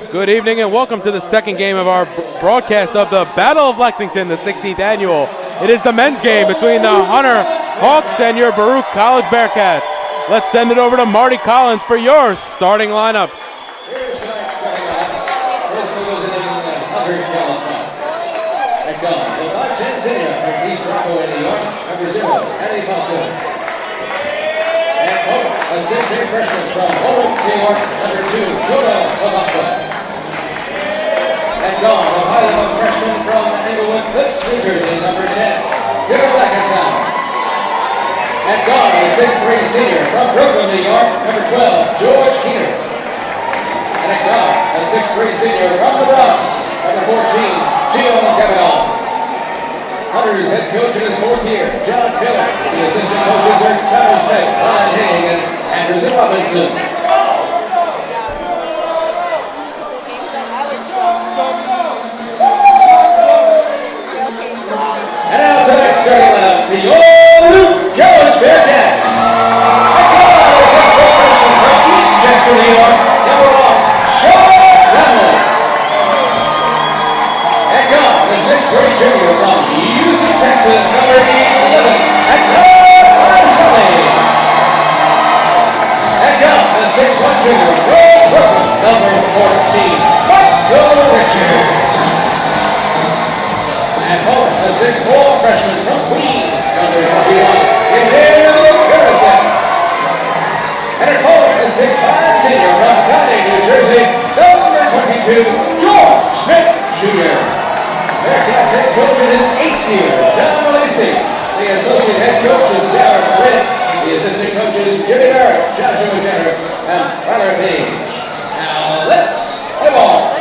Good evening and welcome to the second game of our broadcast of the Battle of Lexington, the 16th annual. It is the men's game between the Hunter Hawks and your Baruch College Bearcats. Let's send it over to Marty Collins for your starting lineups. Here's tonight's starting lineups. First representing the Hunter College Hawks. At guard, the 5'10" senior from East Rockaway, New York, number 0, Eddie Fosco. At forward, a 6'8" freshman from Baruch, New York, number 2, Baruch. At guard, a 5'11" freshman from Englewood Cliffs, New Jersey, number 10, Peter Blackentown. At guard, a 6'3" senior from Brooklyn, New York, number 12, George Keener. And at guard, a 6'3" senior from the Bronx, number 14, Gio Cavanaugh. Hunter's head coach in his 4th year, John Miller. The assistant coaches are Connor Smith, Ryan Haig, and Anderson Robinson. And now tonight's starting lineup for your Baruch College Bearcats. At guard, a 6'4" freshman from East Chester, New York, number 1, showdown. At guard, a 6'3" junior from Houston, Texas, number 11, at Baruch. At guard, a 6'1" junior from Brooklyn, number 14, Michael Richards. At home, a 6'4" freshman from Queens, number 21, Emil Garrison. And at home, a 6'5" senior from Conning, New Jersey, number 22, George Smith Jr. Bearcats head coach in his 8th year, John Lacey. The associate head coach is Darren Britt. The assistant coaches Jimmy Barrett, Joshua Jenner, and Tyler Page. Now let's play ball.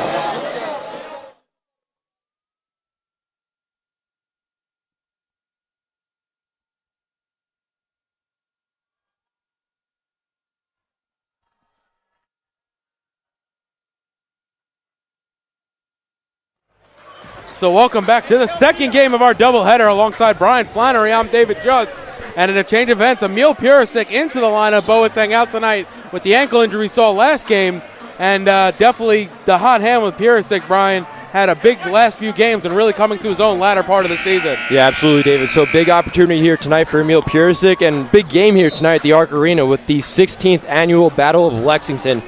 So welcome back to the second game of our doubleheader. Alongside Brian Flannery, I'm David Just. And in a change of events, Emil Purisic into the lineup. Boateng out tonight with the ankle injury we saw last game. And definitely the hot hand with Purisic, Brian, had a big last few games and really coming to his own latter part of the season. Yeah, absolutely, David. So big opportunity here tonight for Emil Purisic, and big game here tonight at the Arc Arena with the 16th annual Battle of Lexington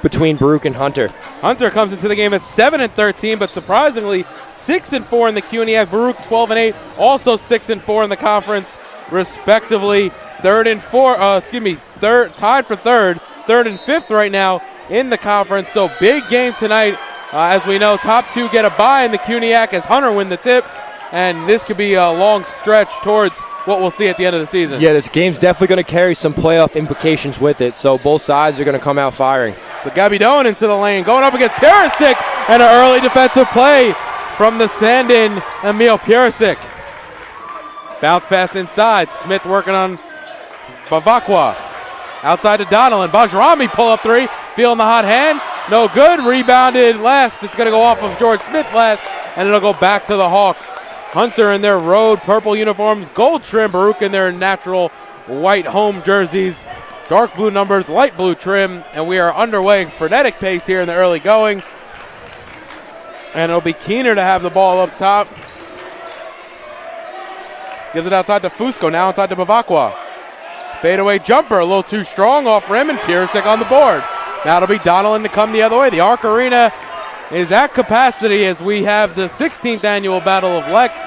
between Baruch and Hunter. Hunter comes into the game at 7-13, but surprisingly 6-4 in the CUNYAC. Baruch 12-8, also 6-4 in the conference, respectively. Tied for third and fifth right now in the conference. So big game tonight. As we know, top two get a bye in the CUNYAC as Hunter win the tip, and this could be a long stretch towards what we'll see at the end of the season. Yeah, this game's definitely going to carry some playoff implications with it, so both sides are going to come out firing. So Gabidon into the lane, going up against Purisic, and an early defensive play from the stand-in, Emil Purisic. Bounce pass inside, Smith working on Bavakwa. Outside to Donald, and Bajrami pull up three, feeling the hot hand, no good, rebounded last. It's going to go off of George Smith last, and it'll go back to the Hawks. Hunter in their road purple uniforms, gold trim, Baruch in their natural white home jerseys, dark blue numbers, light blue trim, and we are underway, frenetic pace here in the early going. And it'll be Keener to have the ball up top. Gives it outside to Fusco, now inside to Bavakwa. Fadeaway jumper, a little too strong off rim, and Purisic on the board. Now it'll be Donelon to come the other way. The Arc Arena is at capacity as we have the 16th annual Battle of Lex.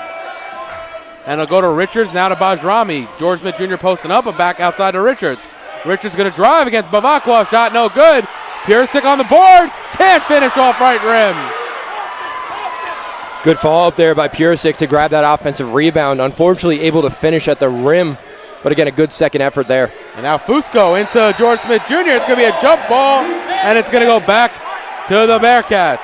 And it'll go to Richards, now to Bajrami. George Smith Jr. posting up, and back outside to Richards. Richards going to drive against Bavakwa, shot no good. Purisic on the board, can't finish off right rim. Good follow-up there by Purisic to grab that offensive rebound. Unfortunately, able to finish at the rim, but again, a good second effort there. And now Fusco into George Smith Jr. It's going to be a jump ball, and it's going to go back to the Bearcats.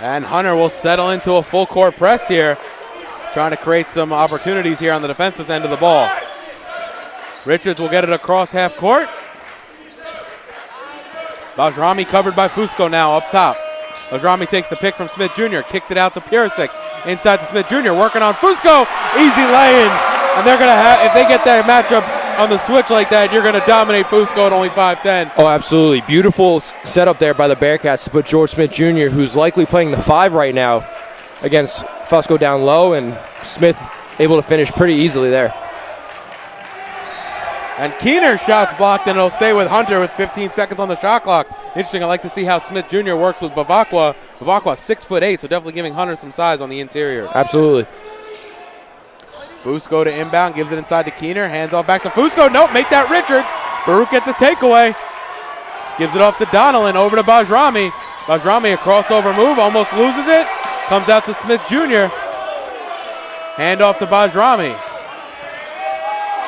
And Hunter will settle into a full court press here, trying to create some opportunities here on the defensive end of the ball. Richards will get it across half court. Bajrami covered by Fusco now up top. Bajrami takes the pick from Smith Jr., kicks it out to Purisic. Inside to Smith Jr., working on Fusco. Easy lay-in. And they're going to have, if they get that matchup on the switch like that, you're going to dominate Fusco at only 5'10". Oh, absolutely. Beautiful setup there by the Bearcats to put George Smith Jr., who's likely playing the 5 right now, against Fusco down low, and Smith able to finish pretty easily there. And Keener's shot's blocked, and it'll stay with Hunter with 15 seconds on the shot clock. Interesting, I like to see how Smith Jr. works with Bavakwa. Bavakwa 6'8", so definitely giving Hunter some size on the interior. Absolutely. Fusco to inbound, gives it inside to Keener, hands off back to Fusco. Nope, make that Richards. Baruch get the takeaway. Gives it off to Donnellan, over to Bajrami. Bajrami, a crossover move, almost loses it. Comes out to Smith Jr. Hand off to Bajrami.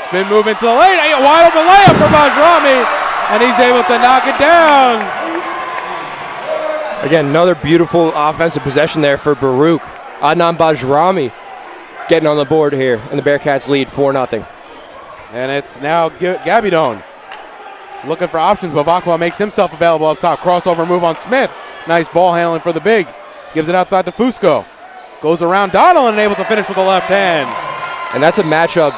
Spin move into the lane. A wide open layup for Bajrami, and he's able to knock it down. Again, another beautiful offensive possession there for Baruch. Adnan Bajrami getting on the board here, and the Bearcats lead 4-0. And it's now Gabidon looking for options. Bavakwa makes himself available up top. Crossover move on Smith. Nice ball handling for the big. Gives it outside to Fusco. Goes around Donnellan and able to finish with the left hand. And that's a matchup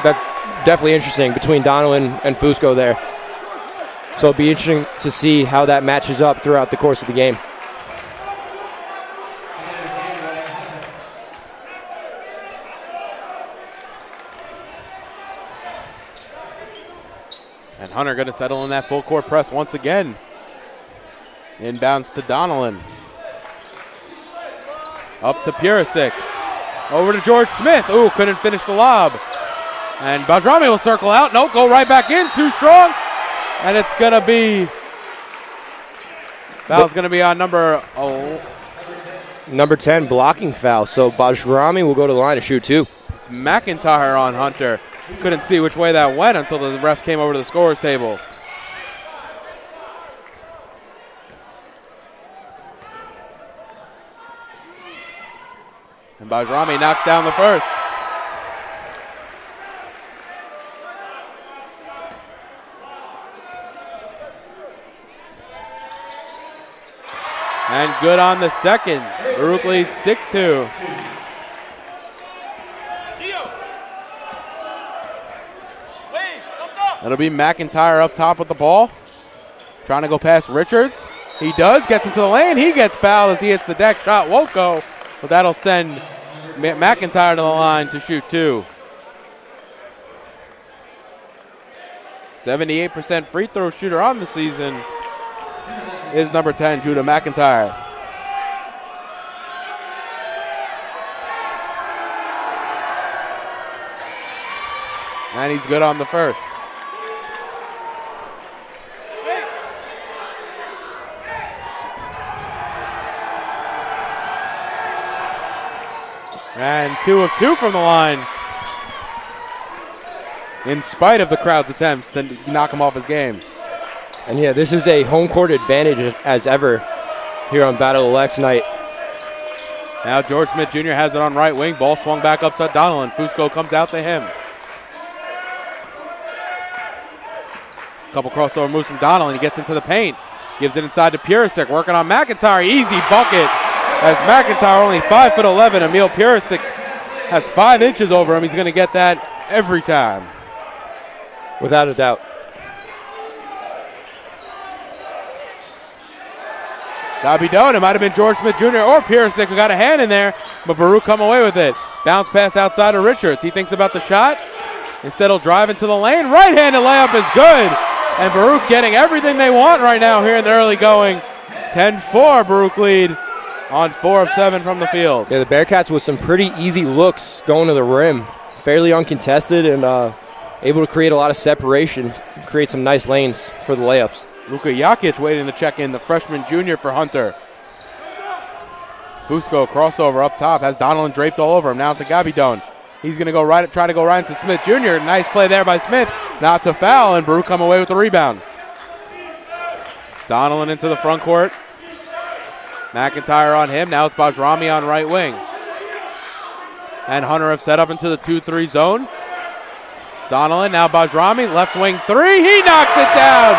that's definitely interesting between Donnellan and Fusco there. So it'll be interesting to see how that matches up throughout the course of the game. And Hunter going to settle in that full court press once again. Inbounds to Donnellan. Up to Purisic. Over to George Smith. Ooh, couldn't finish the lob. And Bajrami will circle out. Nope, go right back in. Too strong. And it's going to be, foul's going to be on number 10, blocking foul. So Bajrami will go to the line to shoot 2. It's McIntyre on Hunter. Couldn't see which way that went until the refs came over to the scorer's table. And Bajrami knocks down the first. And good on the second. Baruch leads 6-2. It'll be McIntyre up top with the ball. Trying to go past Richards. He does, gets into the lane. He gets fouled as he hits the deck shot. Won't go, but that'll send McIntyre to the line to shoot 2. 78% free throw shooter on the season is number 10, Judah McIntyre. And he's good on the first. And 2 of 2 from the line, in spite of the crowd's attempts to knock him off his game. And yeah, this is a home court advantage as ever here on Battle of Lex night. Now George Smith Jr. has it on right wing. Ball swung back up to Donnellan. Fusco comes out to him. Couple crossover moves from Donnellan. He gets into the paint. Gives it inside to Purisic. Working on McIntyre. Easy bucket. As McIntyre only 5'11", Emil Purisic has 5 inches over him. He's going to get that every time. Without a doubt. Gabidon, it might have been George Smith Jr. or Purisic who got a hand in there, but Baruch come away with it. Bounce pass outside of Richards. He thinks about the shot. Instead he'll drive into the lane. Right-handed layup is good. And Baruch getting everything they want right now here in the early going. 10-4 Baruch lead on 4 of 7 from the field. Yeah, the Bearcats with some pretty easy looks going to the rim. Fairly uncontested and able to create a lot of separation, create some nice lanes for the layups. Luka Jakic waiting to check in, the freshman junior for Hunter. Fusco crossover up top, has Donnellan draped all over him. Now to Gabidon. He's going to try to go right into Smith Jr. Nice play there by Smith. Not to foul, and Baruch come away with the rebound. Donnellan into the front court. McIntyre on him. Now it's Bajrami on right wing. And Hunter have set up into the 2-3 zone. Donnellan, now Bajrami, left wing 3. He knocks it down.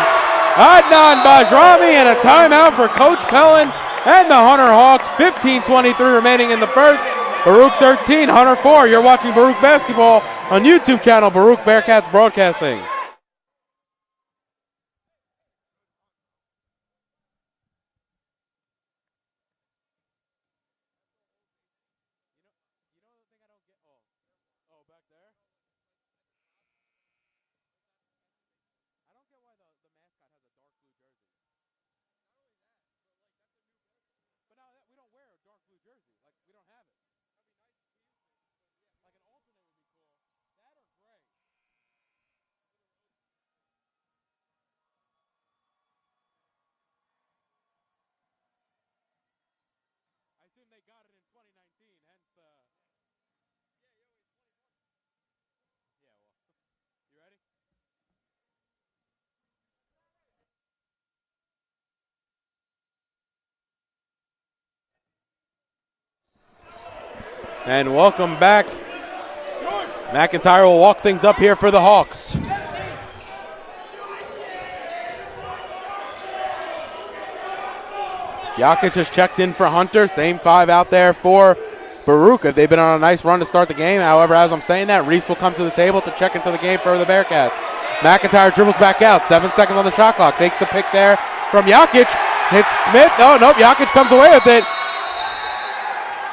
Adnan Bajrami, and a timeout for Coach Pellin And the Hunter Hawks, 15:23 remaining in the first. Baruch 13, Hunter 4. You're watching Baruch Basketball on YouTube channel Baruch Bearcats Broadcasting. And welcome back. McIntyre will walk things up here for the Hawks. Jakic has checked in for Hunter. Same 5 out there for Baruch. They've been on a nice run to start the game. However, as I'm saying that, Reese will come to the table to check into the game for the Bearcats. McIntyre dribbles back out. 7 seconds on the shot clock. Takes the pick there from Jakic. Hits Smith. Oh, nope. Jakic comes away with it.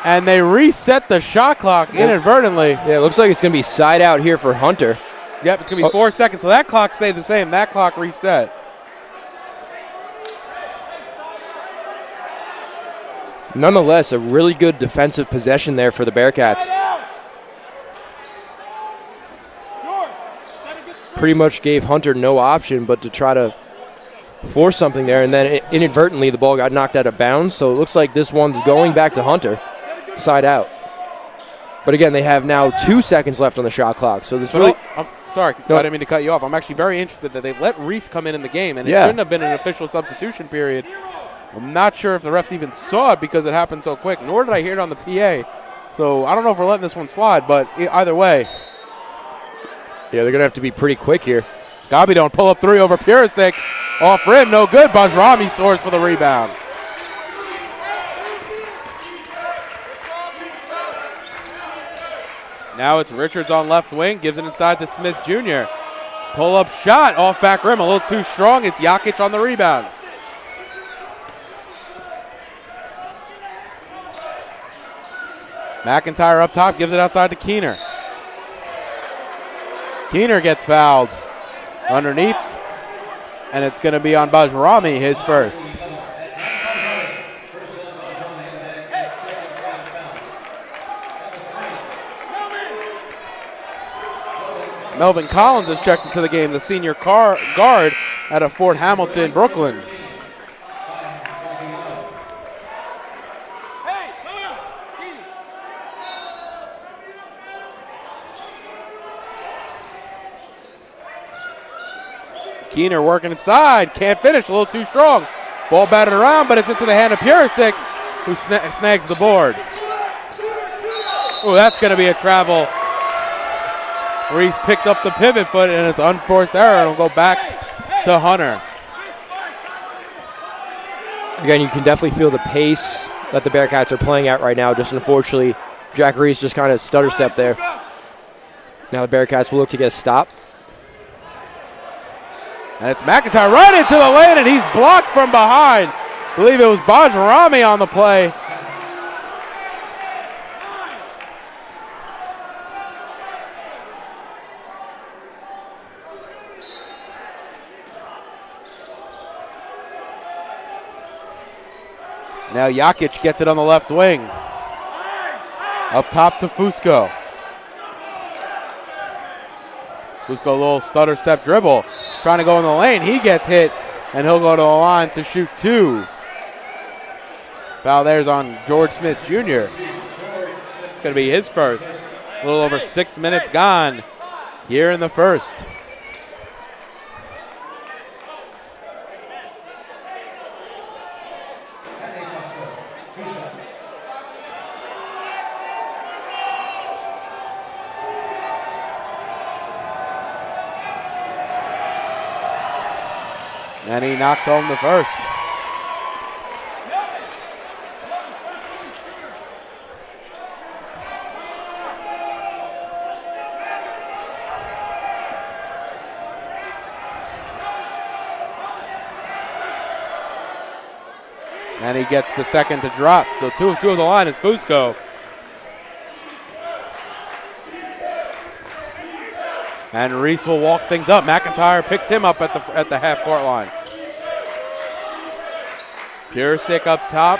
And they reset the shot clock inadvertently. Yeah, it looks like it's going to be side out here for Hunter. Yep, it's going to be 4 seconds. So that clock stayed the same. That clock reset. Nonetheless, a really good defensive possession there for the Bearcats. Pretty much gave Hunter no option but to try to force something there, and then inadvertently the ball got knocked out of bounds. So it looks like this one's going back to Hunter. Side out. But again, they have now 2 seconds left on the shot clock. So this really. I'm sorry, no. I didn't mean to cut you off. I'm actually very interested that they've let Reese come in the game, and it shouldn't have been an official substitution period. I'm not sure if the refs even saw it because it happened so quick, nor did I hear it on the PA. So I don't know if we're letting this one slide, but either way. Yeah, they're going to have to be pretty quick here. Gabi don't pull up 3 over Purisic. Off rim, no good. Bajrami soars for the rebound. Now it's Richards on left wing, gives it inside to Smith Jr. Pull-up shot off back rim, a little too strong. It's Jakic on the rebound. McIntyre up top, gives it outside to Keener. Keener gets fouled underneath, and it's going to be on Bajrami, his first. Melvin Collins has checked into the game, the senior guard out of Fort Hamilton, Brooklyn. Keener working inside, can't finish, a little too strong. Ball batted around, but it's into the hand of Purisic, who snags the board. Oh, that's going to be a travel. Reese picked up the pivot foot, and it's unforced error. It'll go back to Hunter. Again, you can definitely feel the pace that the Bearcats are playing at right now. Just unfortunately, Jack Reese just kind of stutter stepped there. Now the Bearcats will look to get a stop. And it's McIntyre right into the lane, and he's blocked from behind. I believe it was Bajrami on the play. Now Jakic gets it on the left wing. Up top to Fusco. Fusco, a little stutter step dribble. Trying to go in the lane. He gets hit, and he'll go to the line to shoot 2. Foul there's on George Smith Jr. It's going to be his first. A little over 6 minutes gone here in the first. And he knocks home the first. And he gets the second to drop. So 2 of 2 of the line is Fusco. And Reese will walk things up. McIntyre picks him up at the half-court line. Purisic up top.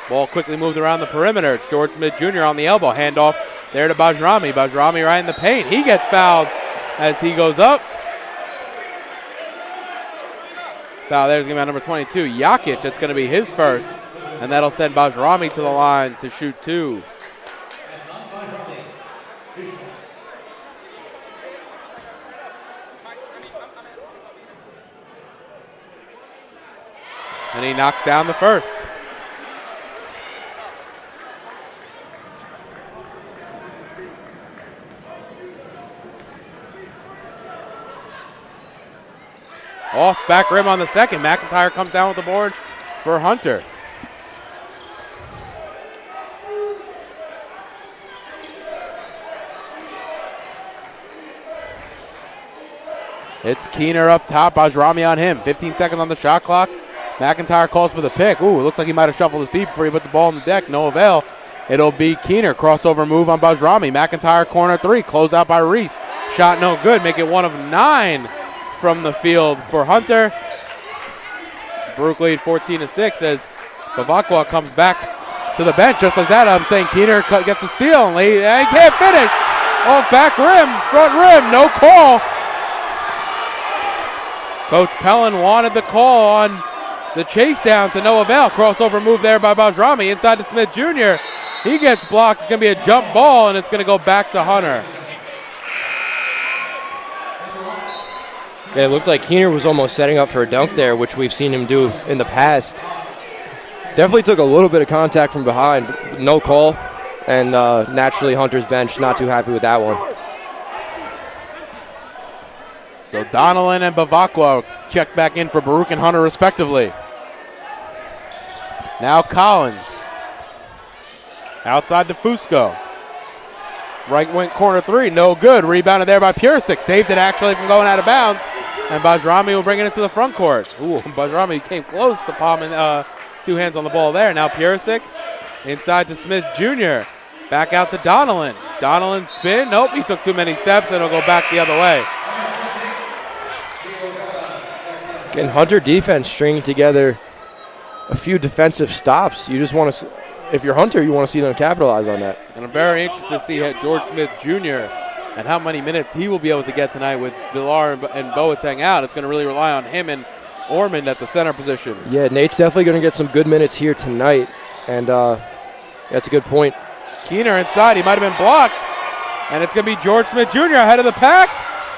Ball quickly moved around the perimeter. It's George Smith Jr. on the elbow. Handoff there to Bajrami. Bajrami right in the paint. He gets fouled as he goes up. Foul there's going to be on number 22, Jakic. That's going to be his first. And that'll send Bajrami to the line to shoot 2. And he knocks down the first. Off back rim on the second. McIntyre comes down with the board for Hunter. It's Keener up top. Bajrami on him. 15 seconds on the shot clock. McIntyre calls for the pick. Ooh, it looks like he might have shuffled his feet before he put the ball on the deck. No avail. It'll be Keener. Crossover move on Bajrami. McIntyre corner 3. Close out by Reese. Shot no good. Make it 1 of 9 from the field for Hunter. Baruch lead 14-6 as Bavakwa comes back to the bench. Just like that, I'm saying Keener gets a steal and he can't finish. Off back rim, front rim, no call. Coach Pellin wanted the call on the chase down to no avail. Crossover move there by Bajrami inside to Smith Jr. He gets blocked. It's going to be a jump ball, and it's going to go back to Hunter. Yeah, it looked like Keener was almost setting up for a dunk there, which we've seen him do in the past. Definitely took a little bit of contact from behind. No call, and naturally Hunter's bench not too happy with that one. So Donnellan and Bavakwa check back in for Baruch and Hunter respectively. Now Collins. Outside to Fusco. Right wing corner 3, no good. Rebounded there by Purisic. Saved it actually from going out of bounds. And Bajrami will bring it into the front court. Ooh, Bajrami came close to palming 2 hands on the ball there. Now Purisic inside to Smith Jr. Back out to Donnellan. Donnellan spin. Nope, he took too many steps and it'll go back the other way. And Hunter defense stringing together a few defensive stops. You just want to, if you're Hunter, you want to see them capitalize on that. And I'm very interested to see George Smith Jr. and how many minutes he will be able to get tonight with Villar and Boateng out. It's going to really rely on him and Ormond at the center position. Yeah, Nate's definitely going to get some good minutes here tonight, and that's a good point. Keener inside. He might have been blocked, and it's going to be George Smith Jr. ahead of the pack.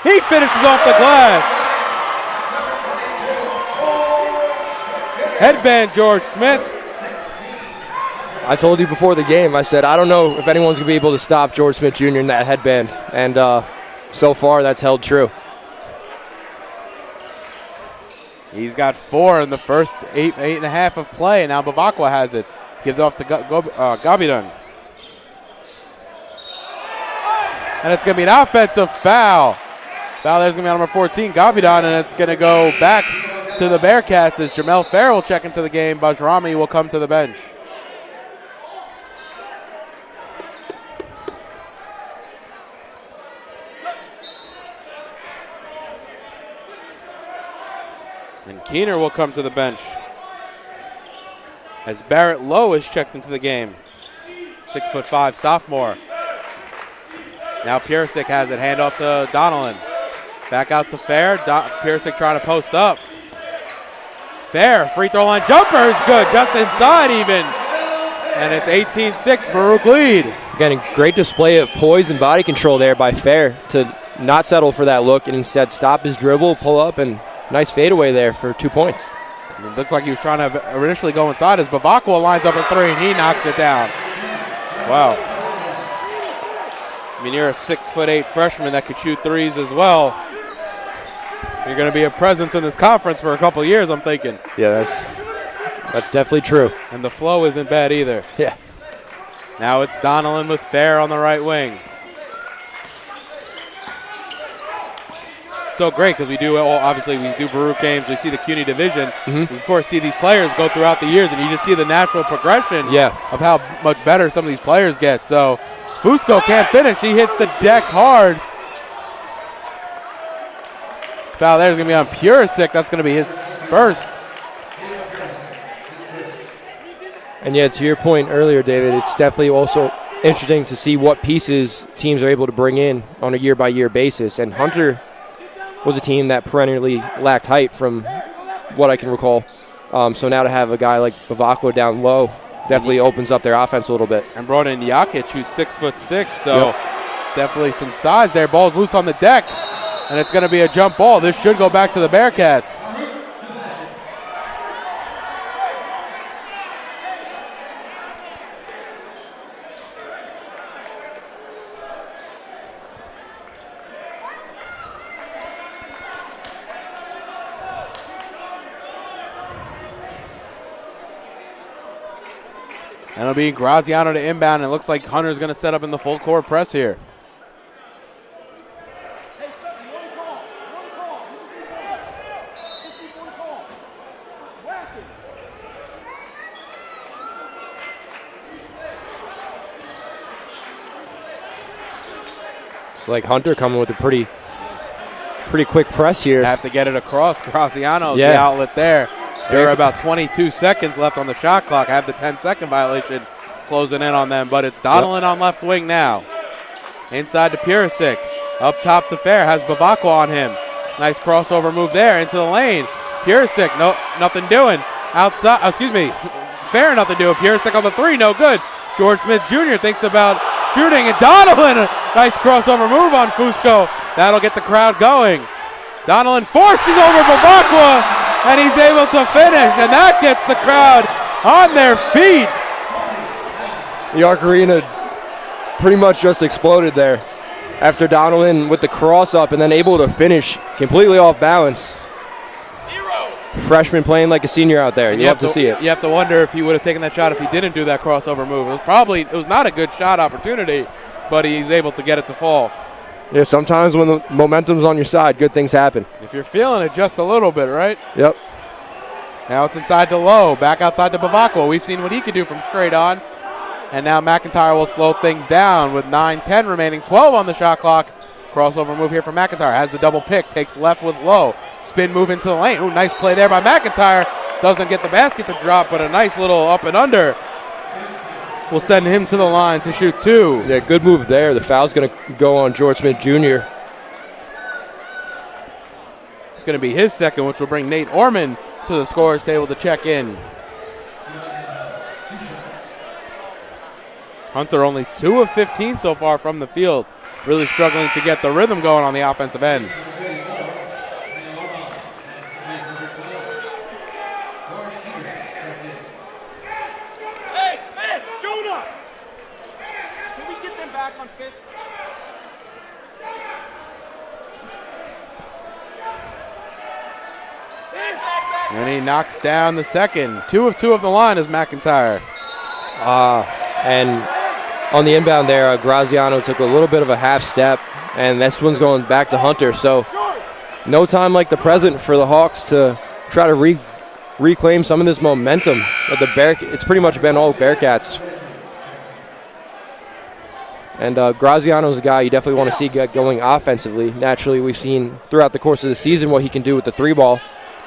He finishes off the glass. Headband George Smith. I told you before the game, I said, I don't know if anyone's going to be able to stop George Smith Jr. in that headband. And so far, that's held true. He's got 4 in the first 8.5 of play. And now Bavakwa has it. Gives off to Gabidan. And it's going to be an offensive foul. Foul there's going to be on number 14, Gabidan. And it's going to go back to the Bearcats as Jamel Farrell check into the game. Bajrami will come to the bench. And Keener will come to the bench as Barrett Lowe is checked into the game. 6'5" sophomore. Now Purisic has it. Handoff to Donnellan. Back out to Fair. Purisic trying to post up. Fair, free throw line jumper is good, just inside even. And it's 18-6, Baruch lead. Again, a great display of poise and body control there by Fair to not settle for that look and instead stop his dribble, pull up, and nice fadeaway there for 2 points. It looks like he was trying to initially go inside as Bavakwa lines up a 3 and he knocks it down. Wow. I mean, you're a 6'8" freshman that could shoot threes as well. You're going to be a presence in this conference for a couple of years, I'm thinking. Yeah, that's definitely true. And the flow isn't bad either. Yeah. Now it's Donnellan with Fair on the right wing. so great because we do obviously we do Baruch games. We see the CUNY division. Mhm. We of course see these players go throughout the years, and you just see the natural progression of how much better some of these players get. So Fusco can't finish. He hits the deck hard. Foul there is going to be on Purisic. That's going to be his first. And yeah, to your point earlier, David, it's definitely also interesting to see what pieces teams are able to bring in on a year-by-year basis. And Hunter was a team that perennially lacked height from what I can recall. So now to have a guy like Bavacqua down low definitely opens up their offense a little bit. And brought in Jakic, who's 6'6", so definitely some size there. Ball's loose on the deck, and it's going to be a jump ball. This should go back to the Bearcats. And it'll be Graziano to inbound, and it looks like Hunter's going to set up in the full court press here. It's like Hunter coming with a pretty quick press here. Have to get it across. Graziano, the outlet there. There are about 22 seconds left on the shot clock. I have the 10-second violation closing in on them, but it's Donelon on left wing now. Inside to Purisic. Up top to Fair. Has Bavacqua on him. Nice crossover move there into the lane. Purisic, nothing doing. Outside, Fair, nothing doing. Purisic on the three, no good. George Smith Jr. thinks about shooting, and Donelon, nice crossover move on Fusco. That'll get the crowd going. Donelon forcing over Bavacqua, and he's able to finish, and that gets the crowd on their feet. The Arc Arena pretty much just exploded there after Donelon with the cross up and then able to finish completely off balance. Freshman playing like a senior out there. You love to see it. You have to wonder if he would have taken that shot if he didn't do that crossover move. It was not a good shot opportunity, but he's able to get it to fall. Yeah, sometimes when the momentum's on your side, good things happen. If you're feeling it just a little bit, right? Yep. Now it's inside to Lowe, back outside to Bavacqua. We've seen what he could do from straight on. And now McIntyre will slow things down with 9:10 remaining, 12 on the shot clock. Crossover move here from McIntyre. Has the double pick, takes left with Lowe. Spin move into the lane. Ooh, nice play there by McIntyre. Doesn't get the basket to drop, but a nice little up and under will send him to the line to shoot two. Yeah, good move there. The foul's going to go on George Smith Jr. It's going to be his second, which will bring Nate Orman to the scorer's table to check in. Hunter only 2 of 15 so far from the field. Really struggling to get the rhythm going on the offensive end. Hey, Fist, Jonah! Can we get them back on Fist? And he knocks down the second. 2 of 2 of the line is McIntyre. And on the inbound there, Graziano took a little bit of a half step, and this one's going back to Hunter. So no time like the present for the Hawks to try to reclaim some of this momentum. It's pretty much been all Bearcats. And Graziano's a guy you definitely want to see get going offensively. Naturally, we've seen throughout the course of the season what he can do with the three ball.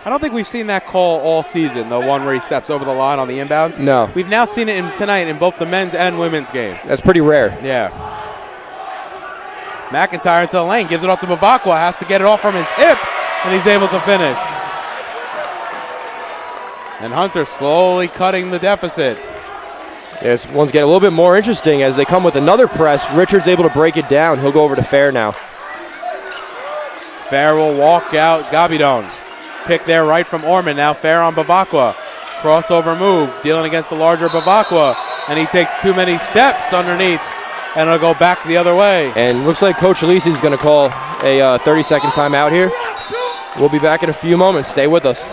I don't think we've seen that call all season, the one where he steps over the line on the inbounds. No. We've now seen it tonight in both the men's and women's game. That's pretty rare. Yeah. McIntyre into the lane, gives it off to Bavacqua, has to get it off from his hip, and he's able to finish. And Hunter slowly cutting the deficit. This one's getting a little bit more interesting as they come with another press. Richard's able to break it down. He'll go over to Fair now. Fair will walk out. Gabidon. Pick there right from Orman. Now Fair on Bavacqua. Crossover move, dealing against the larger Bavacqua. And he takes too many steps underneath, and it'll go back the other way. And looks like Coach Alisi is going to call a 30-second timeout here. We'll be back in a few moments. Stay with us.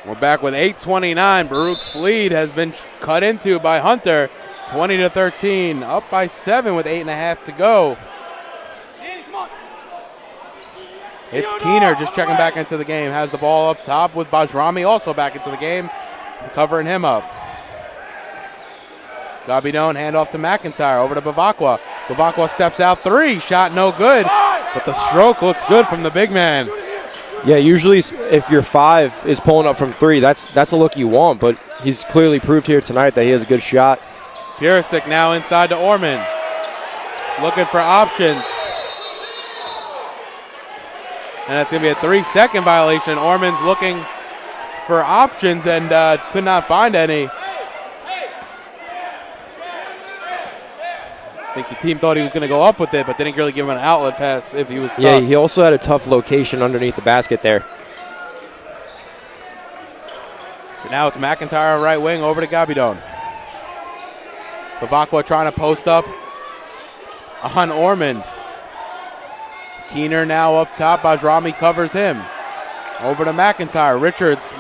We're back with 8:29. Baruch's lead has been cut into by Hunter, 20-13. Up by 7 with 8.5 to go. It's Keener just checking back into the game. Has the ball up top with Bajrami also back into the game, covering him up. Gabidon handoff to McIntyre, over to Bavakwa. Bavakwa steps out 3, shot no good, but the stroke looks good from the big man. Yeah, usually if your 5 is pulling up from 3, that's a look you want, but he's clearly proved here tonight that he has a good shot. Purisic now inside to Orman, looking for options. And that's going to be a 3-second violation. Orman's looking for options and could not find any. I think the team thought he was going to go up with it, but didn't really give him an outlet pass if he was stuck. Yeah, he also had a tough location underneath the basket there. So now it's McIntyre right wing over to Gabidon. Bavakwa trying to post up on Orman. Keener now up top. Bajrami covers him. Over to McIntyre. Richards.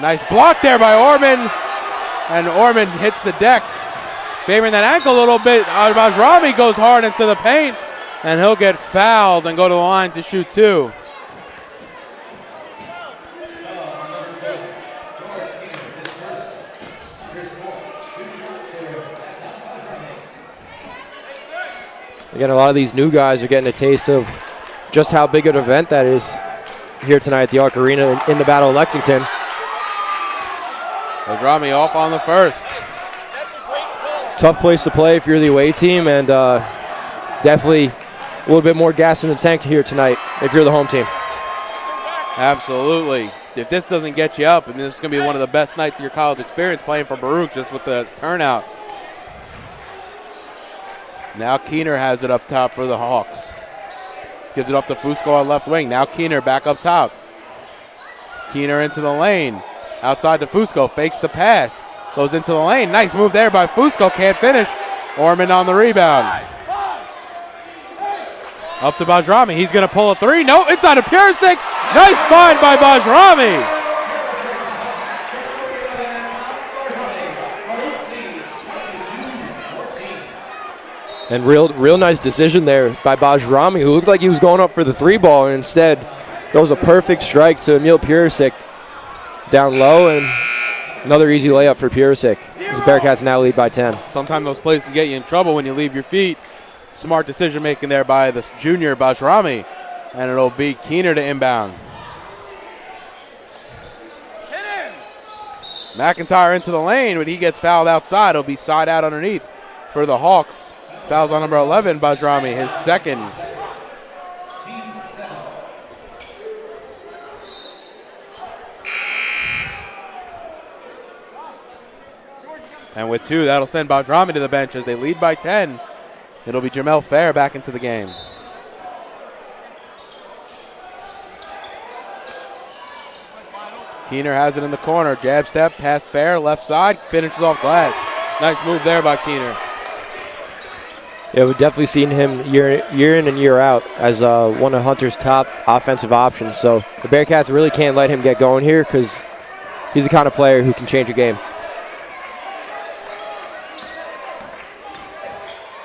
Nice block there by Orman. And Orman hits the deck, favoring that ankle a little bit. Bajrami goes hard into the paint, and he'll get fouled and go to the line to shoot 2. Again, a lot of these new guys are getting a taste of just how big an event that is here tonight at the Arc Arena in the Battle of Lexington. Bajrami off on the first. Tough place to play if you're the away team, and definitely a little bit more gas in the tank here tonight if you're the home team. Absolutely. If this doesn't get you up, and this is going to be one of the best nights of your college experience playing for Baruch just with the turnout. Now Keener has it up top for the Hawks. Gives it off to Fusco on left wing. Now Keener back up top. Keener into the lane. Outside to Fusco. Fakes the pass. Goes into the lane. Nice move there by Fusco. Can't finish. Orman on the rebound. Up to Bajrami. He's going to pull a 3. No, inside to Purisic. Nice find by Bajrami. And real nice decision there by Bajrami, who looked like he was going up for the 3 ball, and instead throws a perfect strike to Emil Purisic down low, and another easy layup for Purisic. The Bearcats now lead by 10. Sometimes those plays can get you in trouble when you leave your feet. Smart decision making there by this junior Bajrami, and it'll be Keener to inbound. McIntyre into the lane, but he gets fouled outside. It'll be side out underneath for the Hawks. Fouls on number 11, Bajrami, his second. And with 2, that'll send Bajrami to the bench as they lead by 10. It'll be Jamel Fair back into the game. Keener has it in the corner. Jab step, pass Fair, left side, finishes off glass. Nice move there by Keener. Yeah, we've definitely seen him year in and year out as one of Hunter's top offensive options. So the Bearcats really can't let him get going here because he's the kind of player who can change a game.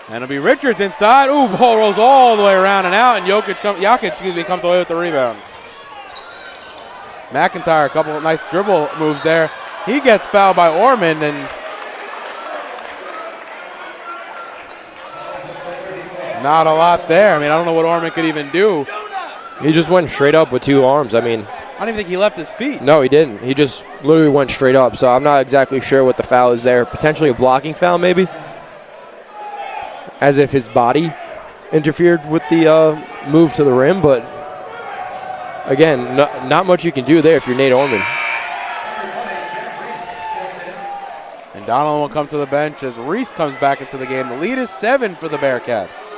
And it'll be Richards inside. Ooh, ball rolls all the way around and out, and Jokic comes away with the rebound. McIntyre, a couple of nice dribble moves there. He gets fouled by Orman, and not a lot there. I mean, I don't know what Orman could even do. He just went straight up with 2 arms. I mean, I don't even think he left his feet. No, he didn't. He just literally went straight up. So I'm not exactly sure what the foul is there. Potentially a blocking foul, maybe, as if his body interfered with the move to the rim. But again, not much you can do there if you're Nate Orman. And Donald will come to the bench as Reese comes back into the game. The lead is 7 for the Bearcats.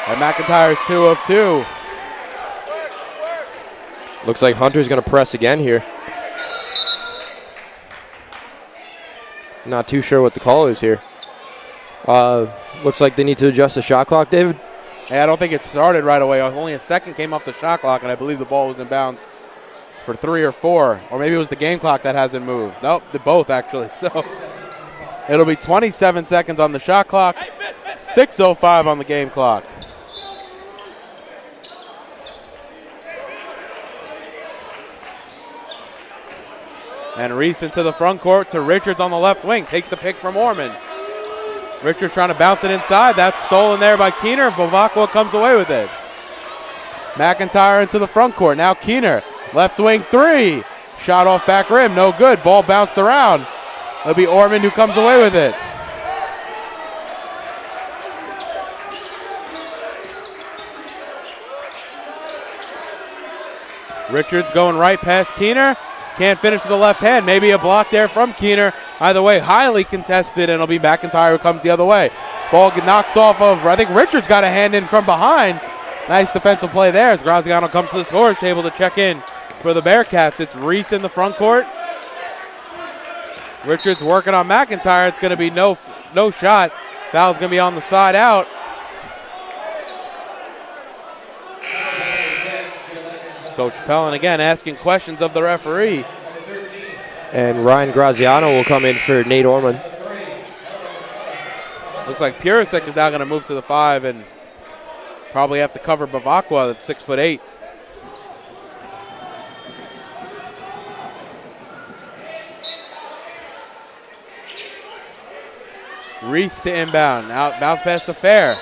And McIntyre's 2 of 2. Looks like Hunter's going to press again here. Not too sure what the call is here. Looks like they need to adjust the shot clock, David. Hey, I don't think it started right away. Only a second came off the shot clock, and I believe the ball was in bounds for 3 or 4. Or maybe it was the game clock that hasn't moved. Nope, both actually. So it'll be 27 seconds on the shot clock, 6:05 on the game clock. And Reese into the front court to Richards on the left wing. Takes the pick from Orman. Richards trying to bounce it inside. That's stolen there by Keener. Bavacqua comes away with it. McIntyre into the front court. Now Keener. Left wing 3. Shot off back rim. No good. Ball bounced around. It'll be Orman who comes away with it. Richards going right past Keener. Can't finish with the left hand. Maybe a block there from Keener. Either way, highly contested, and it'll be McIntyre who comes the other way. Ball knocks off of, I think Richards got a hand in from behind. Nice defensive play there as Graziano comes to the scorer's table to check in for the Bearcats. It's Reese in the front court. Richards working on McIntyre. It's going to be no shot. Foul's going to be on the side out. Coach Pellin again asking questions of the referee. And Ryan Graziano will come in for Nate Orman. Looks like Purisic is now going to move to the 5 and probably have to cover Bavacqua at 6'8". Reese to inbound. Out, bounce pass to Fair.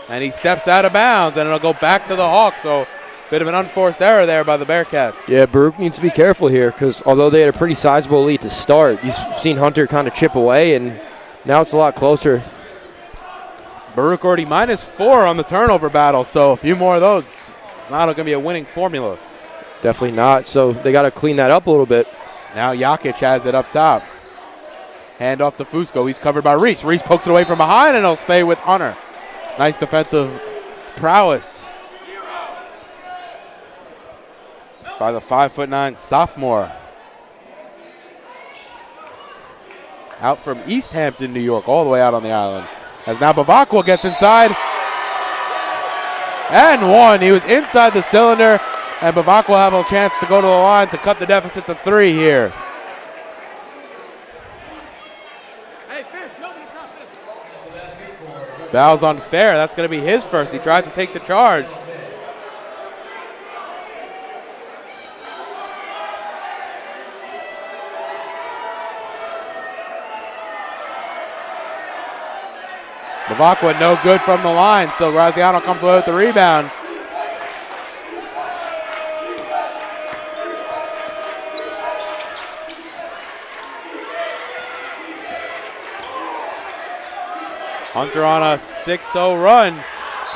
And he steps out of bounds, and it'll go back to the Hawks. So bit of an unforced error there by the Bearcats. Yeah, Baruch needs to be careful here because although they had a pretty sizable lead to start, you've seen Hunter kind of chip away, and now it's a lot closer. Baruch already -4 on the turnover battle, so a few more of those. It's not going to be a winning formula. Definitely not, so they got to clean that up a little bit. Now Jakic has it up top. Hand off to Fusco. He's covered by Reese. Reese pokes it away from behind, and he'll stay with Hunter. Nice defensive prowess by the 5'9" sophomore. Out from East Hampton, New York, all the way out on the island. As now Bavacqua gets inside. And one. He was inside the cylinder, and Bavacqua will have a chance to go to the line to cut the deficit to 3 here. Foul's unfair. That's going to be his first. He tried to take the charge. Bavacqua no good from the line, so Graziano comes away with the rebound. Hunter on a 6-0 run,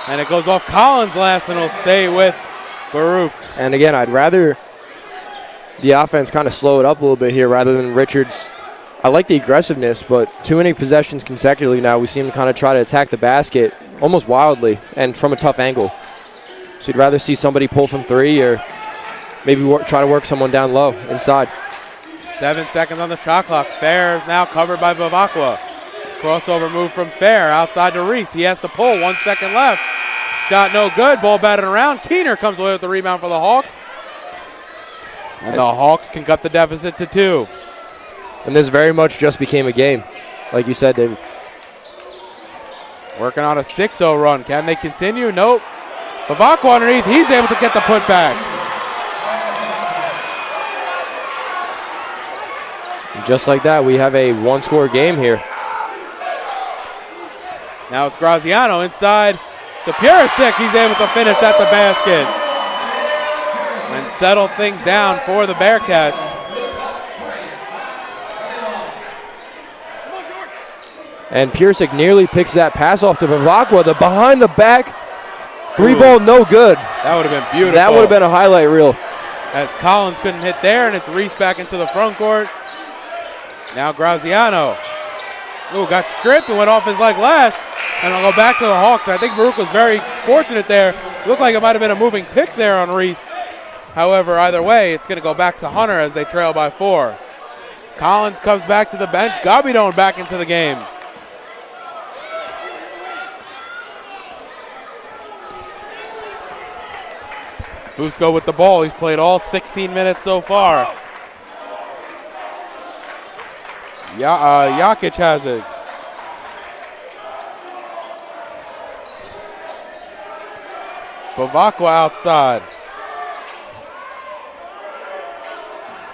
and it goes off Collins last, and it'll stay with Baruch. And again, I'd rather the offense kind of slow it up a little bit here rather than Richards. I like the aggressiveness, but too many possessions consecutively now. We seem to kind of try to attack the basket almost wildly and from a tough angle. So you'd rather see somebody pull from 3 or maybe try to work someone down low inside. 7 seconds on the shot clock. Fair is now covered by Bavacqua. Crossover move from Fair outside to Reese. He has to pull. 1 second left. Shot no good. Ball batted around. Keener comes away with the rebound for the Hawks. And the Hawks can cut the deficit to 2. And this very much just became a game, like you said, David. Working on a 6-0 run. Can they continue? Nope. Bavacqua underneath. He's able to get the putback. And just like that, we have a 1-score game here. Now it's Graziano inside to Purisic. He's able to finish at the basket and settle things down for the Bearcats. And Purisic nearly picks that pass off to Bavacqua. The behind the back 3-ball, no good. That would have been beautiful. That would have been a highlight reel. As Collins couldn't hit there, and it's Reese back into the front court. Now Graziano. Ooh, got stripped and went off his leg last. And I'll go back to the Hawks. I think Baruch was very fortunate there. Looked like it might have been a moving pick there on Reese. However, either way, it's going to go back to Hunter as they trail by 4. Collins comes back to the bench. Gabidon back into the game. Fusco with the ball. He's played all 16 minutes so far. Jakic has it. Bavakwa outside.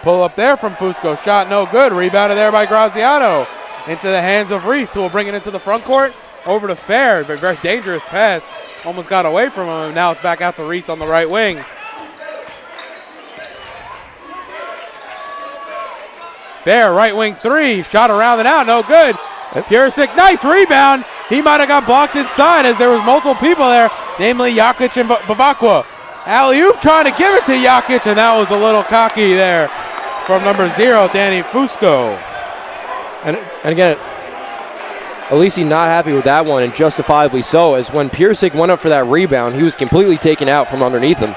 Pull up there from Fusco. Shot no good. Rebounded there by Graziano. Into the hands of Reese, who will bring it into the front court. Over to Fair. But very dangerous pass. Almost got away from him. And now it's back out to Reese on the right wing. Fair, right wing three. Shot around and out. No good. Purisic, nice rebound. He might have got blocked inside as there was multiple people there, namely Jakic and Bavakwa. Alley-oop trying to give it to Jakic, and that was a little cocky there from number 0, Danny Fusco. And again, Alisi not happy with that one, and justifiably so, as when Purisic went up for that rebound, he was completely taken out from underneath him.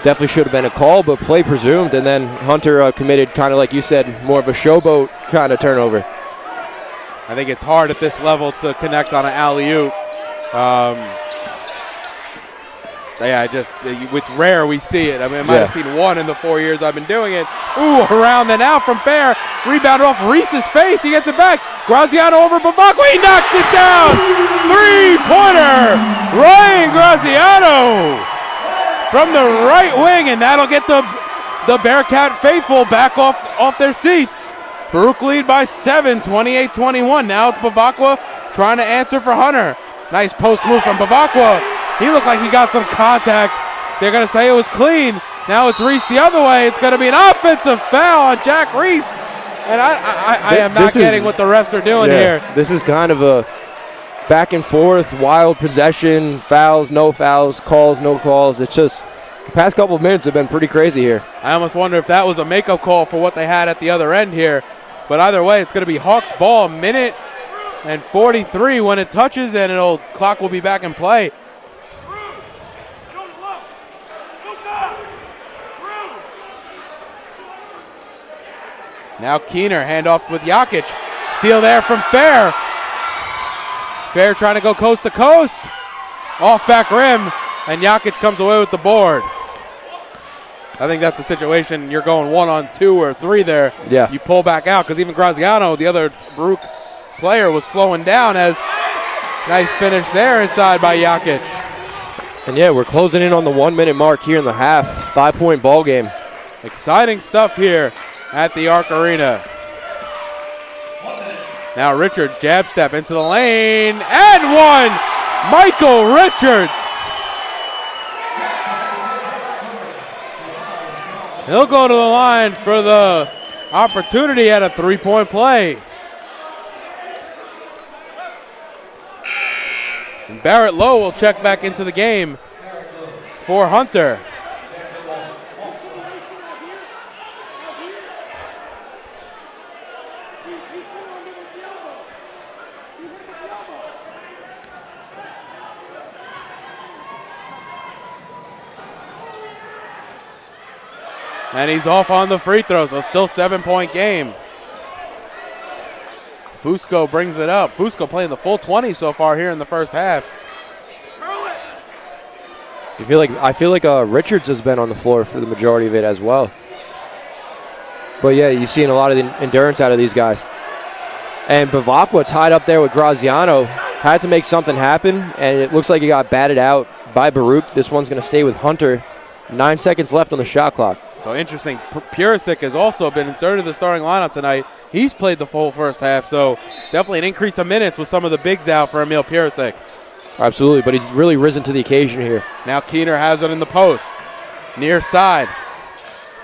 Definitely should have been a call, but play presumed, and then Hunter committed, kind of like you said, more of a showboat kind of turnover. I think it's hard at this level to connect on an alley-oop. It's rare we see it. I mean, I might have seen one in the 4 years I've been doing it. Ooh, around and out from Fair. Rebound off Reese's face. He gets it back. Graziano over Bavakwa. He knocks it down. Three-pointer. Ryan Graziano from the right wing, and that'll get the Bearcat faithful back off their seats. Baruch lead by 7, 28-21. Now it's Bavakwa trying to answer for Hunter. Nice post move from Bavakwa. He looked like he got some contact. They're going to say it was clean. Now it's Reese the other way. It's going to be an offensive foul on Jack Reese. And I am not getting what the refs are doing here. This is kind of a back and forth, wild possession, fouls, no fouls, calls, no calls. It's just the past couple of minutes have been pretty crazy here. I almost wonder if that was a makeup call for what they had at the other end here. But either way, it's going to be Hawks ball, 1:43 when it touches, and clock will be back in play. Now Keener, handoff with Jakic. Steal there from Fair. Fair trying to go coast to coast. Off back rim, and Jakic comes away with the board. I think that's the situation. You're going 1 on 2 or 3 there. Yeah. You pull back out because even Graziano, the other Baruch player, was slowing down. As nice finish there inside by Jakic. And yeah, we're closing in on the 1 minute mark here in the half. 5-point ball game. Exciting stuff here at the Arc Arena. Now Richards, jab step into the lane, and one! Michael Richards. He'll go to the line for the opportunity at a 3-point play. And Barrett Lowe will check back into the game for Hunter. And he's off on the free throw, so still 7-point game. Fusco brings it up. Fusco playing the full 20 so far here in the first half. I feel like Richards has been on the floor for the majority of it as well. But yeah, you're seeing a lot of the endurance out of these guys. And Bavakwa tied up there with Graziano. Had to make something happen, and it looks like he got batted out by Baruch. This one's going to stay with Hunter. 9 seconds left on the shot clock. So interesting. Purisic has also been inserted to the starting lineup tonight. He's played the full first half, so definitely an increase of minutes with some of the bigs out for Emil Purisic. Absolutely, but he's really risen to the occasion here. Now Keener has it in the post. Near side.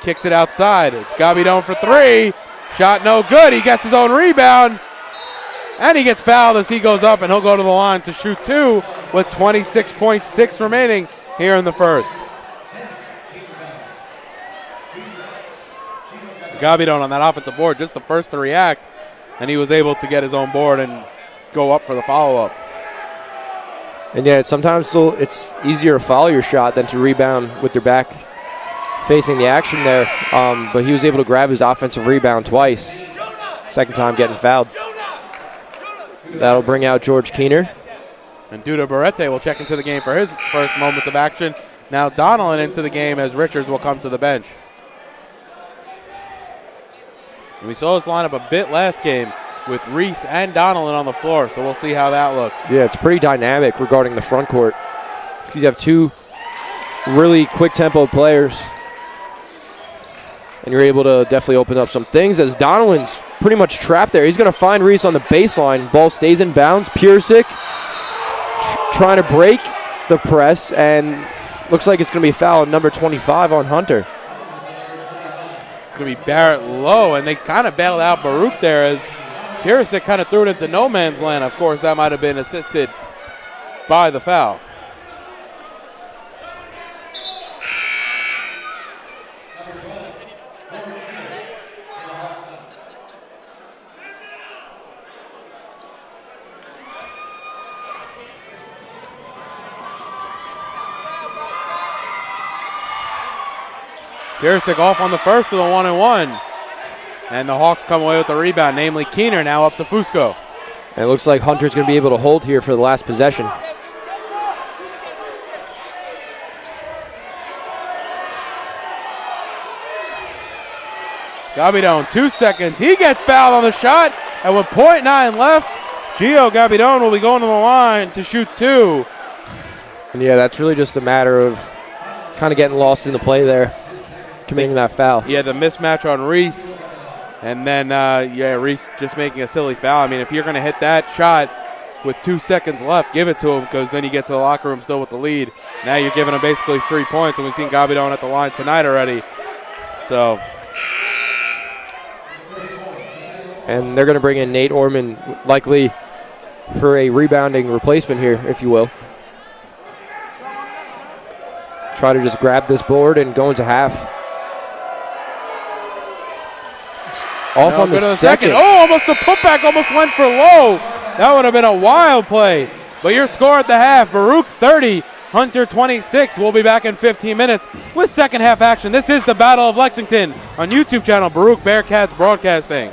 Kicks it outside. It's Gabidon for 3. Shot no good. He gets his own rebound. And he gets fouled as he goes up, and he'll go to the line to shoot 2 with 26.6 remaining here in the first. Gabidon on that offensive board, just the first to react, and he was able to get his own board and go up for the follow-up. And yeah, sometimes it's easier to follow your shot than to rebound with your back facing the action there. But he was able to grab his offensive rebound twice. Second time getting fouled. That'll bring out George Keener. And Duda Barrete will check into the game for his first moments of action. Now Donnellan into the game as Richards will come to the bench. And we saw this lineup a bit last game with Reese and Donnellan on the floor, so we'll see how that looks. Yeah, it's pretty dynamic regarding the front court. You have two really quick tempo players, and you're able to definitely open up some things as Donnellan's pretty much trapped there. He's going to find Reese on the baseline. Ball stays in bounds. Piersic trying to break the press, and looks like it's going to be a foul, number 25 on Hunter. It's going to be Barrett low, and they kind of bailed out Baruch there as Piersic kind of threw it into no man's land. Of course, that might have been assisted by the foul. Piersic off on the first for the 1-and-1. And the Hawks come away with the rebound, namely Keener now up to Fusco. And it looks like Hunter's going to be able to hold here for the last possession. Gabidon, 2 seconds. He gets fouled on the shot. And with .9 left, Gio Gabidon will be going to the line to shoot 2. And yeah, that's really just a matter of kind of getting lost in the play there, committing that foul. Yeah, the mismatch on Reese. And then, Reese just making a silly foul. I mean, if you're going to hit that shot with 2 seconds left, give it to him, because then you get to the locker room still with the lead. Now you're giving him basically 3 points, and we've seen Gabidon at the line tonight already. So. And they're going to bring in Nate Orman, likely for a rebounding replacement here, if you will. Try to just grab this board and go into half. Off on the second. Oh, almost the putback almost went for low. That would have been a wild play. But your score at the half, Baruch 30, Hunter 26. We'll be back in 15 minutes with second half action. This is the Battle of Lexington on YouTube channel Baruch Bearcats Broadcasting.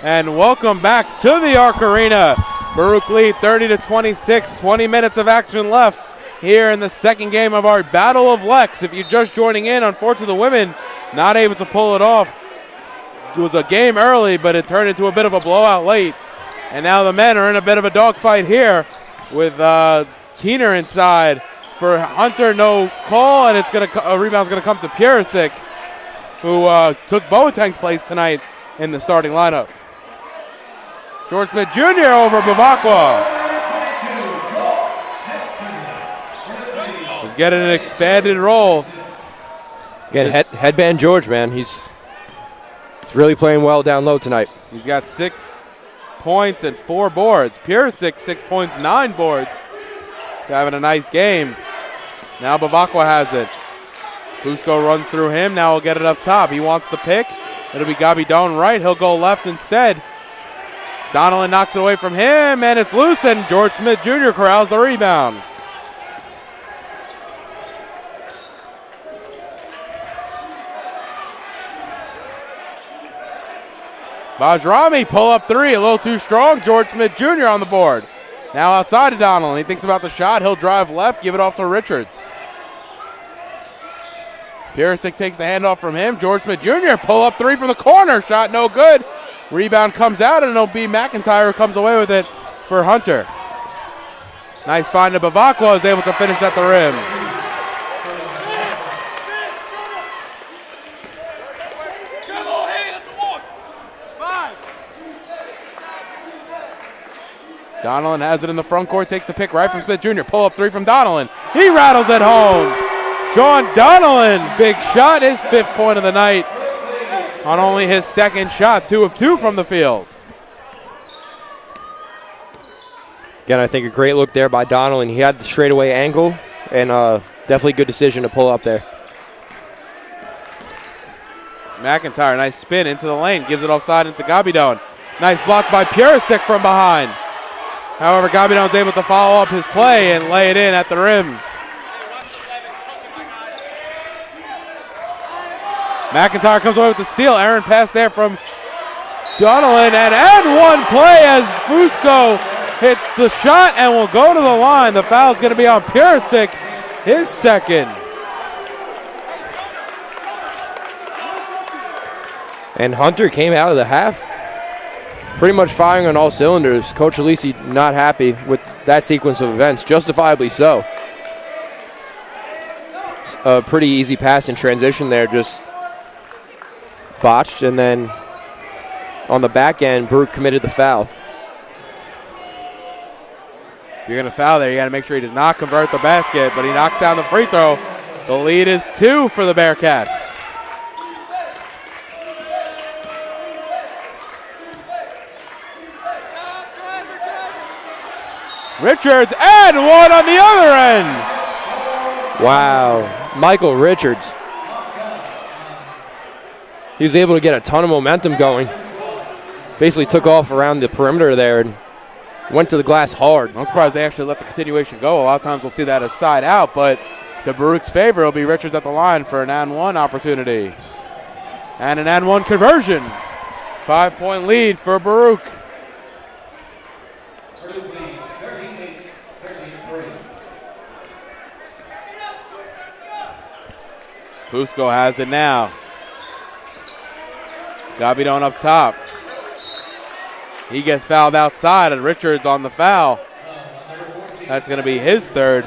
And welcome back to the Arc Arena. Baruch lead 30-26, 20 minutes of action left here in the second game of our Battle of Lex. If you're just joining in, unfortunately the women not able to pull it off. It was a game early, but it turned into a bit of a blowout late. And now the men are in a bit of a dogfight here with Keener inside. For Hunter, no call, and it's a rebound's going to come to Pierisic, who took Boateng's place tonight in the starting lineup. George Smith Jr. over Bavacqua. He's getting an expanded role. Again, headband George, man. He's really playing well down low tonight. He's got 6 points and 4 boards. Pierisic, 6 points, 9 boards. He's having a nice game. Now Bavacqua has it. Fusco runs through him. Now he'll get it up top. He wants the pick. It'll be Gabi Doan right. He'll go left instead. Donnellan knocks it away from him, and it's loose, and George Smith Jr. corrals the rebound. Bajrami pull up 3, a little too strong. George Smith Jr. on the board. Now outside of Donnellan. He thinks about the shot. He'll drive left, give it off to Richards. Pierisic takes the handoff from him. George Smith Jr. pull up 3 from the corner. Shot no good. Rebound comes out, and it'll be McIntyre who comes away with it for Hunter. Nice find to Bavacqua, is able to finish at the rim. Donnellan has it in the front court, takes the pick right from Smith Jr. Pull up 3 from Donnellan. He rattles it home. Sean Donnellan, big shot, his 5th point of the night on only his 2nd shot, 2 of 2 from the field. Again, I think a great look there by Donnellan. He had the straightaway angle, and definitely good decision to pull up there. McIntyre, nice spin into the lane, gives it offside into Gabi Doan. Nice block by Pierisic from behind. However, Gabi Doan's able to follow up his play and lay it in at the rim. McIntyre comes away with the steal. Aaron pass there from Donnellan, and one play as Fusco hits the shot and will go to the line. The foul's going to be on Pierisic, his 2nd. And Hunter came out of the half pretty much firing on all cylinders. Coach Alisi not happy with that sequence of events, justifiably so. A pretty easy pass in transition there, just botched, and then on the back end, Baruch committed the foul. If you're going to foul there, you got to make sure he does not convert the basket, but he knocks down the free throw. The lead is 2 for the Bearcats. Richards, and 1 on the other end. Wow, Michael Richards. He was able to get a ton of momentum going. Basically took off around the perimeter there and went to the glass hard. I'm surprised they actually let the continuation go. A lot of times we'll see that as side out, but to Baruch's favor, it'll be Richards at the line for an and 1 opportunity. And an and 1 conversion. 5-point lead for Baruch. leads 38-33. Fusco has it now. Gabi Doan up top. He gets fouled outside, and Richards on the foul. That's going to be his 3rd.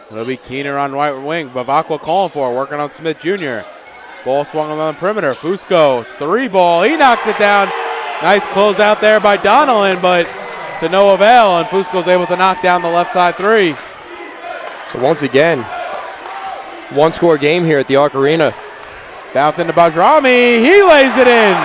It'll be Keener on right wing. Bavacqua calling for it, working on Smith Jr. Ball swung on the perimeter. Fusco, 3 ball. He knocks it down. Nice close out there by Donnellan, but to no avail, and Fusco's able to knock down the left side 3. So once again, 1-score game here at the Arc Arena. Bounce into Bajrami. He lays it in.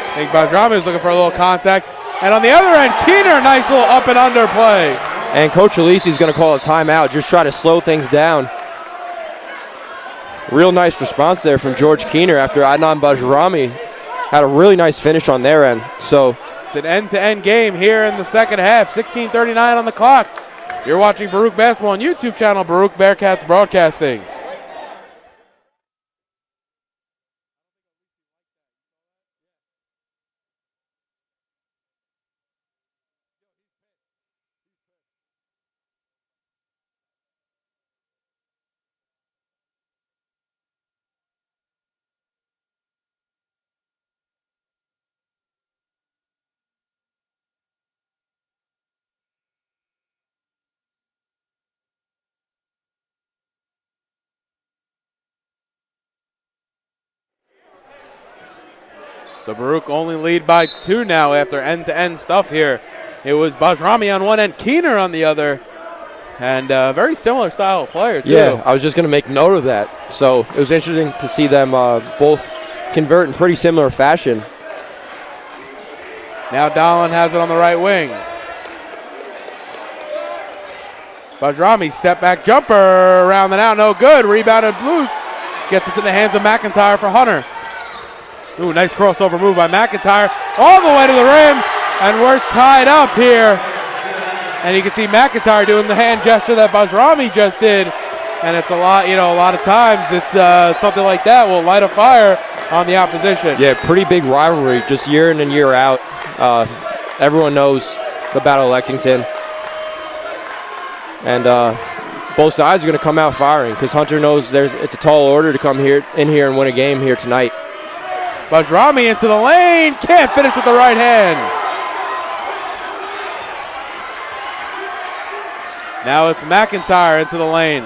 I think Bajrami is looking for a little contact. And on the other end, Keener, nice little up and under play. And Coach Alisi is going to call a timeout, just try to slow things down. Real nice response there from George Keener after Adnan Bajrami had a really nice finish on their end. So it's an end-to-end game here in the second half. 16:39 on the clock. You're watching Baruch Basketball on YouTube channel, Baruch Bearcats Broadcasting. So Baruch only lead by 2 now after end-to-end stuff here. It was Bajrami on one end, Keener on the other, and very similar style of player too. yeah, I was just going to make note of that. So it was interesting to see them both convert in pretty similar fashion. Now Dolan has it on the right wing. Bajrami, step back jumper, around and out, no good. Rebounded loose. Gets it to the hands of McIntyre for Hunter. Ooh, nice crossover move by McIntyre. All the way to the rim, and we're tied up here. And you can see McIntyre doing the hand gesture that Bajrami just did. And it's a lot of times it's something like that will light a fire on the opposition. Yeah, pretty big rivalry, just year in and year out. Everyone knows the Battle of Lexington. And both sides are going to come out firing because Hunter knows it's a tall order to come in here and win a game here tonight. Bajrami into the lane, can't finish with the right hand. Now it's McIntyre into the lane.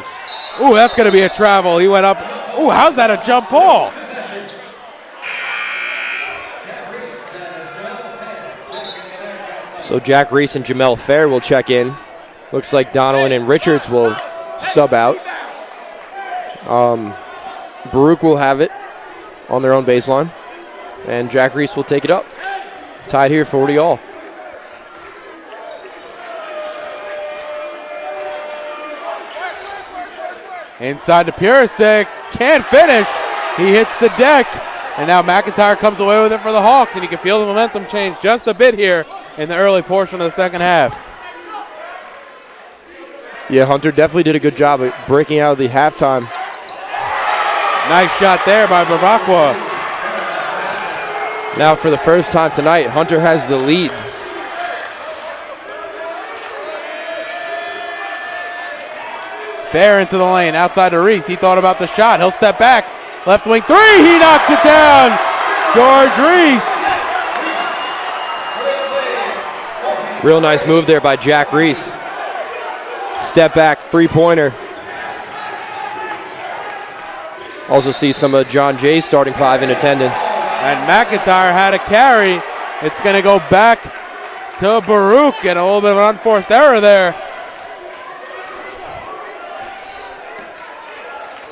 Ooh, that's going to be a travel. He went up. Ooh, how's that a jump ball? So Jack Reese and Jamel Fair will check in. Looks like Donovan and Richards will sub out. Baruch will have it on their own baseline. And Jack Reese will take it up. Tied here 40-all. Inside to Purisic, can't finish. He hits the deck. And now McIntyre comes away with it for the Hawks, and you can feel the momentum change just a bit here in the early portion of the second half. Yeah, Hunter definitely did a good job at breaking out of the halftime. Nice shot there by Baruch. Now for the first time tonight, Hunter has the lead. Fair into the lane, outside to Reese. He thought about the shot. He'll step back. Left wing three. He knocks it down. George Reese. Real nice move there by Jack Reese. Step back, three-pointer. Also see some of John Jay's starting five in attendance. And McIntyre had a carry. It's going to go back to Baruch, and a little bit of an unforced error there.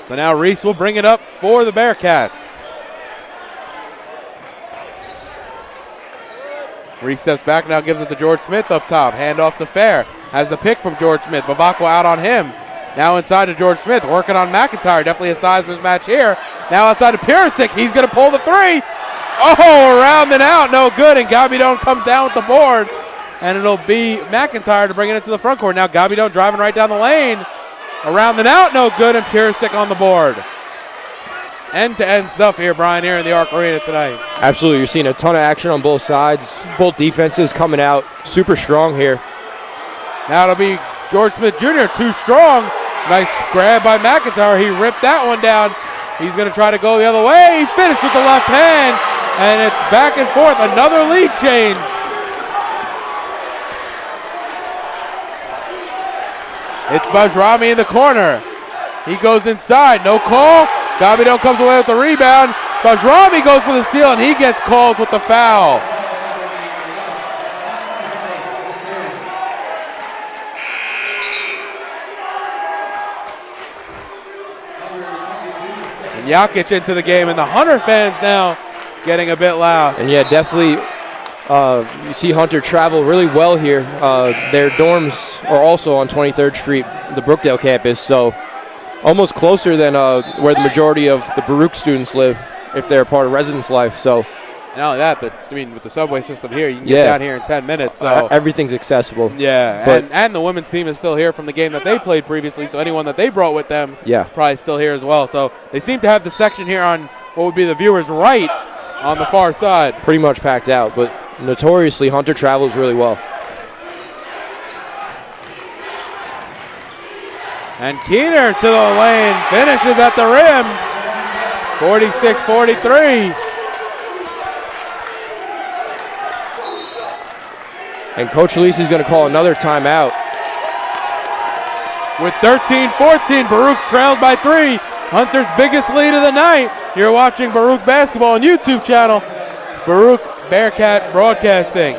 So now Reese will bring it up for the Bearcats. Reese steps back, now gives it to George Smith up top. Hand off to Fair. Has the pick from George Smith. Bavakwa out on him. Now inside to George Smith, working on McIntyre. Definitely a size mismatch here. Now outside to Purisic. He's going to pull the three. Oh, around and out, no good. And Gabidon comes down with the board. And it'll be McIntyre to bring it into the front court. Now Gabidon driving right down the lane. Around and out, no good. And Purisic on the board. End-to-end stuff here, Brian, here in the Arc Arena tonight. Absolutely. You're seeing a ton of action on both sides. Both defenses coming out super strong here. Now it'll be George Smith Jr., too strong. Nice grab by McIntyre. He ripped that one down. He's going to try to go the other way. He finished with the left hand, and it's back and forth. Another lead change. It's Bajrami in the corner. He goes inside. No call. Gabidon comes away with the rebound. Bajrami goes for the steal, and he gets called with the foul. And Jakic into the game, and the Hunter fans now getting a bit loud. And yeah, definitely you see Hunter travel really well here. Their dorms are also on 23rd Street, the Brookdale campus, so almost closer than where the majority of the Baruch students live if they're a part of residence life. So not only that, with the subway system here, you can get down here in 10 minutes. So everything's accessible. Yeah, and the women's team is still here from the game that they played previously, so anyone that they brought with them probably still here as well. So they seem to have the section here on what would be the viewer's right on the far side. Pretty much packed out, but notoriously Hunter travels really well. And Keener to the lane, finishes at the rim, 46-43. And Coach Lisi is going to call another timeout. With 13-14, Baruch trailed by 3. Hunter's biggest lead of the night. You're watching Baruch Basketball on YouTube channel. Baruch Bearcat Broadcasting.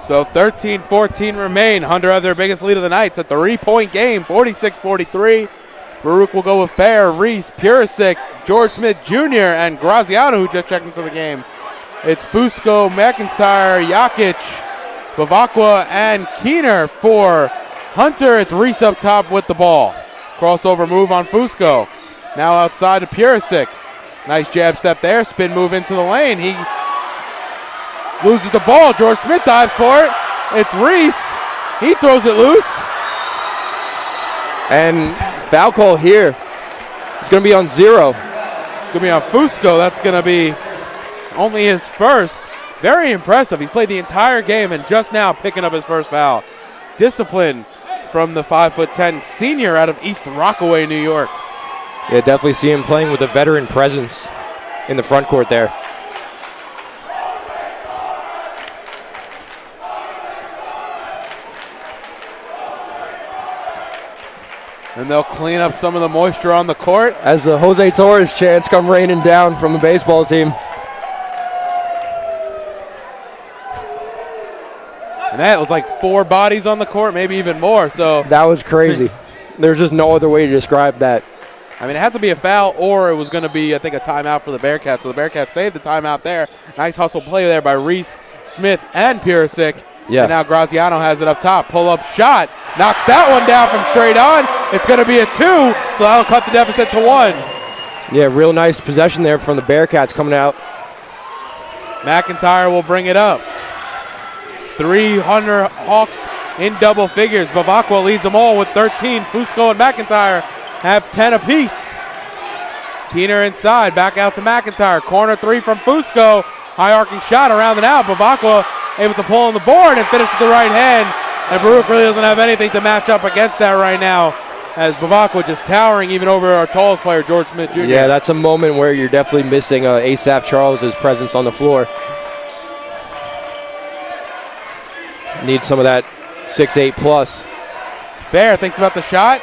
So 13-14 remain. Hunter had their biggest lead of the night. It's a 3-point game, 46-43. Baruch will go with Fair, Reese, Purisic, George Smith Jr., and Graziano, who just checked into the game. It's Fusco, McIntyre, Jakic, Bavakwa, and Keener for Hunter. It's Reese up top with the ball. Crossover move on Fusco. Now outside to Purisic. Nice jab step there. Spin move into the lane. He loses the ball. George Smith dives for it. It's Reese. He throws it loose. And foul call here. It's going to be on 0. It's going to be on Fusco. That's going to be only his first. Very impressive. He's played the entire game and just now picking up his first foul. Discipline from the 5'10" senior out of East Rockaway, New York. Yeah, definitely see him playing with a veteran presence in the front court there. And they'll clean up some of the moisture on the court. As the Jose Torres chants come raining down from the baseball team. And that was like 4 bodies on the court, maybe even more. So that was crazy. There's just no other way to describe that. I mean, it had to be a foul or it was going to be, I think, a timeout for the Bearcats. So the Bearcats saved the timeout there. Nice hustle play there by Reese, Smith, and Purisic. Yeah. And now Graziano has it up top. Pull-up shot. Knocks that one down from straight on. It's going to be a 2, so that'll cut the deficit to 1. Yeah, real nice possession there from the Bearcats coming out. McIntyre will bring it up. 300 Hawks in double figures. Bavakwa leads them all with 13. Fusco and McIntyre have 10 apiece. Keener inside, back out to McIntyre. Corner 3 from Fusco. High arcing shot around and out. Bavakwa able to pull on the board and finish with the right hand. And Baruch really doesn't have anything to match up against that right now, as Bavakwa just towering even over our tallest player, George Smith Jr. Yeah, that's a moment where you're definitely missing Asaph Charles' presence on the floor. Need some of that 6'8 plus. Fair thinks about the shot.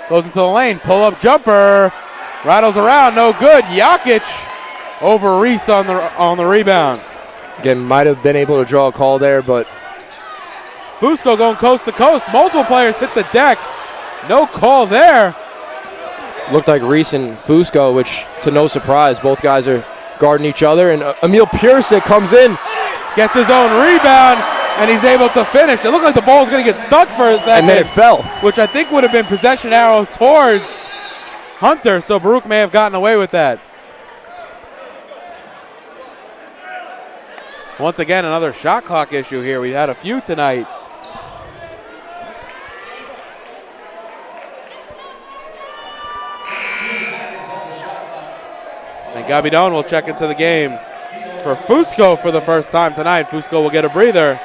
Goes into the lane. Pull-up jumper. Rattles around. No good. Jakic over Reese on the rebound. Again, might have been able to draw a call there, but Fusco going coast to coast. Multiple players hit the deck. No call there. Looked like Reese and Fusco, which, to no surprise, both guys are guarding each other. And Emil Purisic comes in. Gets his own rebound, and he's able to finish. It looked like the ball was going to get stuck for a second. And then it fell. Which I think would have been possession arrow towards Hunter, so Baruch may have gotten away with that. Once again, another shot clock issue here. We had a few tonight. Gabidon will check into the game for Fusco for the first time tonight. Fusco will get a breather.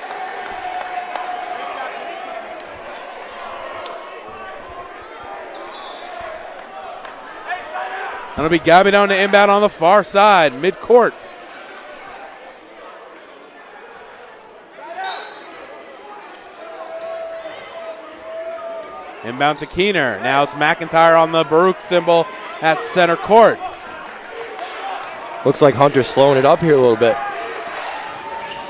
It'll be Gabidon to inbound on the far side, mid-court. Inbound to Keener. Now it's McIntyre on the Baruch symbol at center court. Looks like Hunter's slowing it up here a little bit.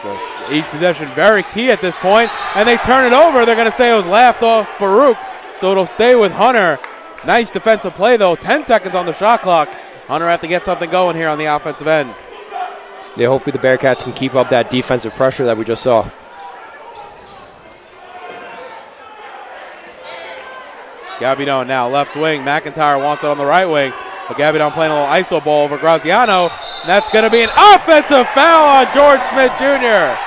So each possession very key at this point, and they turn it over. They're going to say it was laughed off Baruch, so it'll stay with Hunter. Nice defensive play, though. 10 seconds on the shot clock. Hunter have to get something going here on the offensive end. Yeah, hopefully the Bearcats can keep up that defensive pressure that we just saw. Gabidon now left wing. McIntyre wants it on the right wing, but Gabidon playing a little iso ball over Graziano. And that's going to be an offensive foul on George Smith Jr.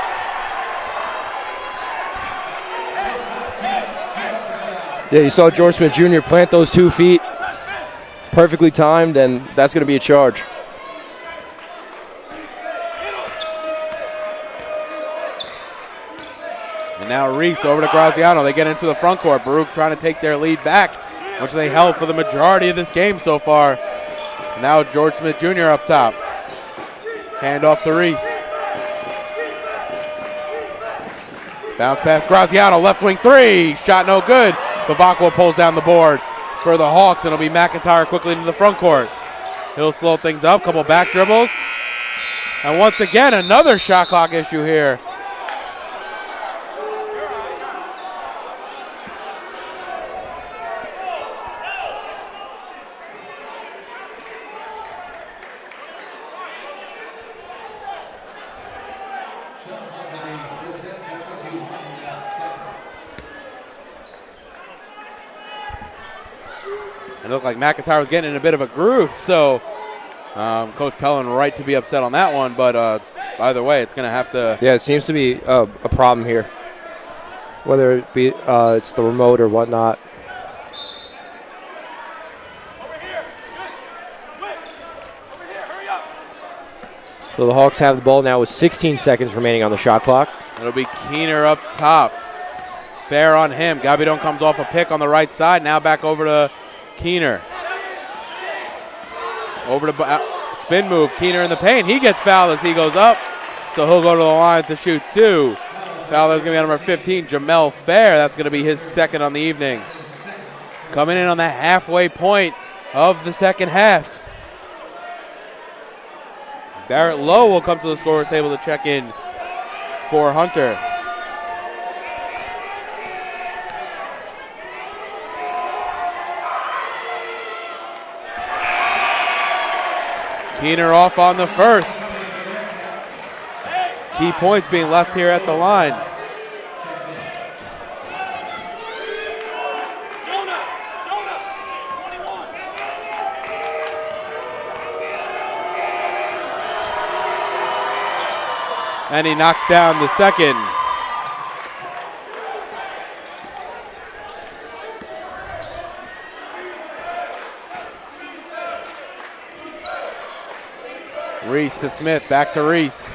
Yeah, you saw George Smith Jr. plant those 2 feet. Perfectly timed, and that's going to be a charge. And now Reese over to Graziano. They get into the front court. Baruch trying to take their lead back, which they held for the majority of this game so far. And now George Smith Jr. up top. Hand off to Reese. Bounce pass Graziano, left wing 3. Shot no good. Bavacqua pulls down the board for the Hawks, and it'll be McIntyre quickly into the front court. He'll slow things up, couple back dribbles. And once again, another shot clock issue here. It looked like McIntyre was getting in a bit of a groove, so Coach Pellin right to be upset on that one, but either way, it's going to have to... Yeah, it seems to be a problem here, whether it be it's the remote or whatnot. So the Hawks have the ball now with 16 seconds remaining on the shot clock. It'll be Keener up top. Fair on him. Gabidon comes off a pick on the right side, now back over to Keener. Over to spin move. Keener in the paint. He gets fouled as he goes up, so he'll go to the line to shoot 2. Foul is going to be on number 15, Jamel Fair. That's going to be his second on the evening. Coming in on the halfway point of the second half. Barrett Lowe will come to the scorer's table to check in for Hunter. Keener off on the first. Key points being left here at the line. And he knocks down the second. Reese to Smith, back to Reese.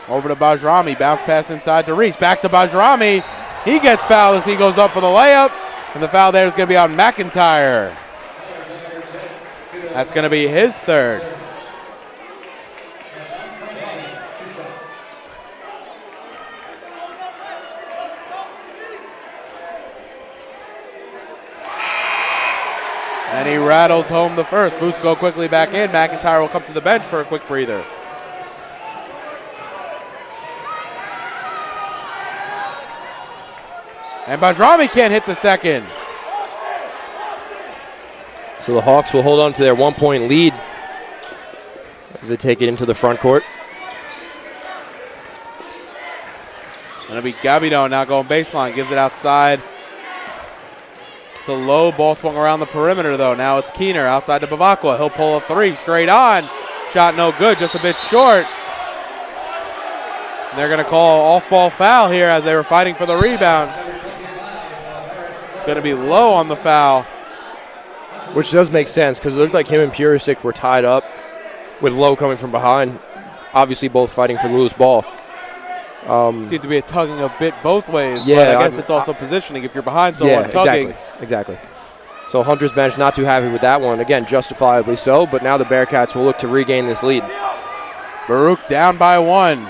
Over to Bajrami, bounce pass inside to Reese, back to Bajrami. He gets fouled as he goes up for the layup, and the foul there is going to be on McIntyre. That's going to be his third. And he rattles home the first. Fusco quickly back in. McIntyre will come to the bench for a quick breather. And Bajrami can't hit the second. So the Hawks will hold on to their 1-point lead as they take it into the front court. And it'll be Gabidon now going baseline. Gives it outside. It's a low ball swung around the perimeter, though. Now it's Keener outside to Bavacqua. He'll pull a 3 straight on. Shot no good, just a bit short. And they're going to call off-ball foul here as they were fighting for the rebound. It's going to be Low on the foul. Which does make sense because it looked like him and Purisic were tied up. with Lowe coming from behind. Obviously, both fighting for the loose ball. Seems to be a tugging a bit both ways. Yeah, but I guess it's also positioning. If you're behind someone tugging. Exactly. So Hunter's bench not too happy with that one. Again, justifiably so, but now the Bearcats will look to regain this lead. Baruch down by 1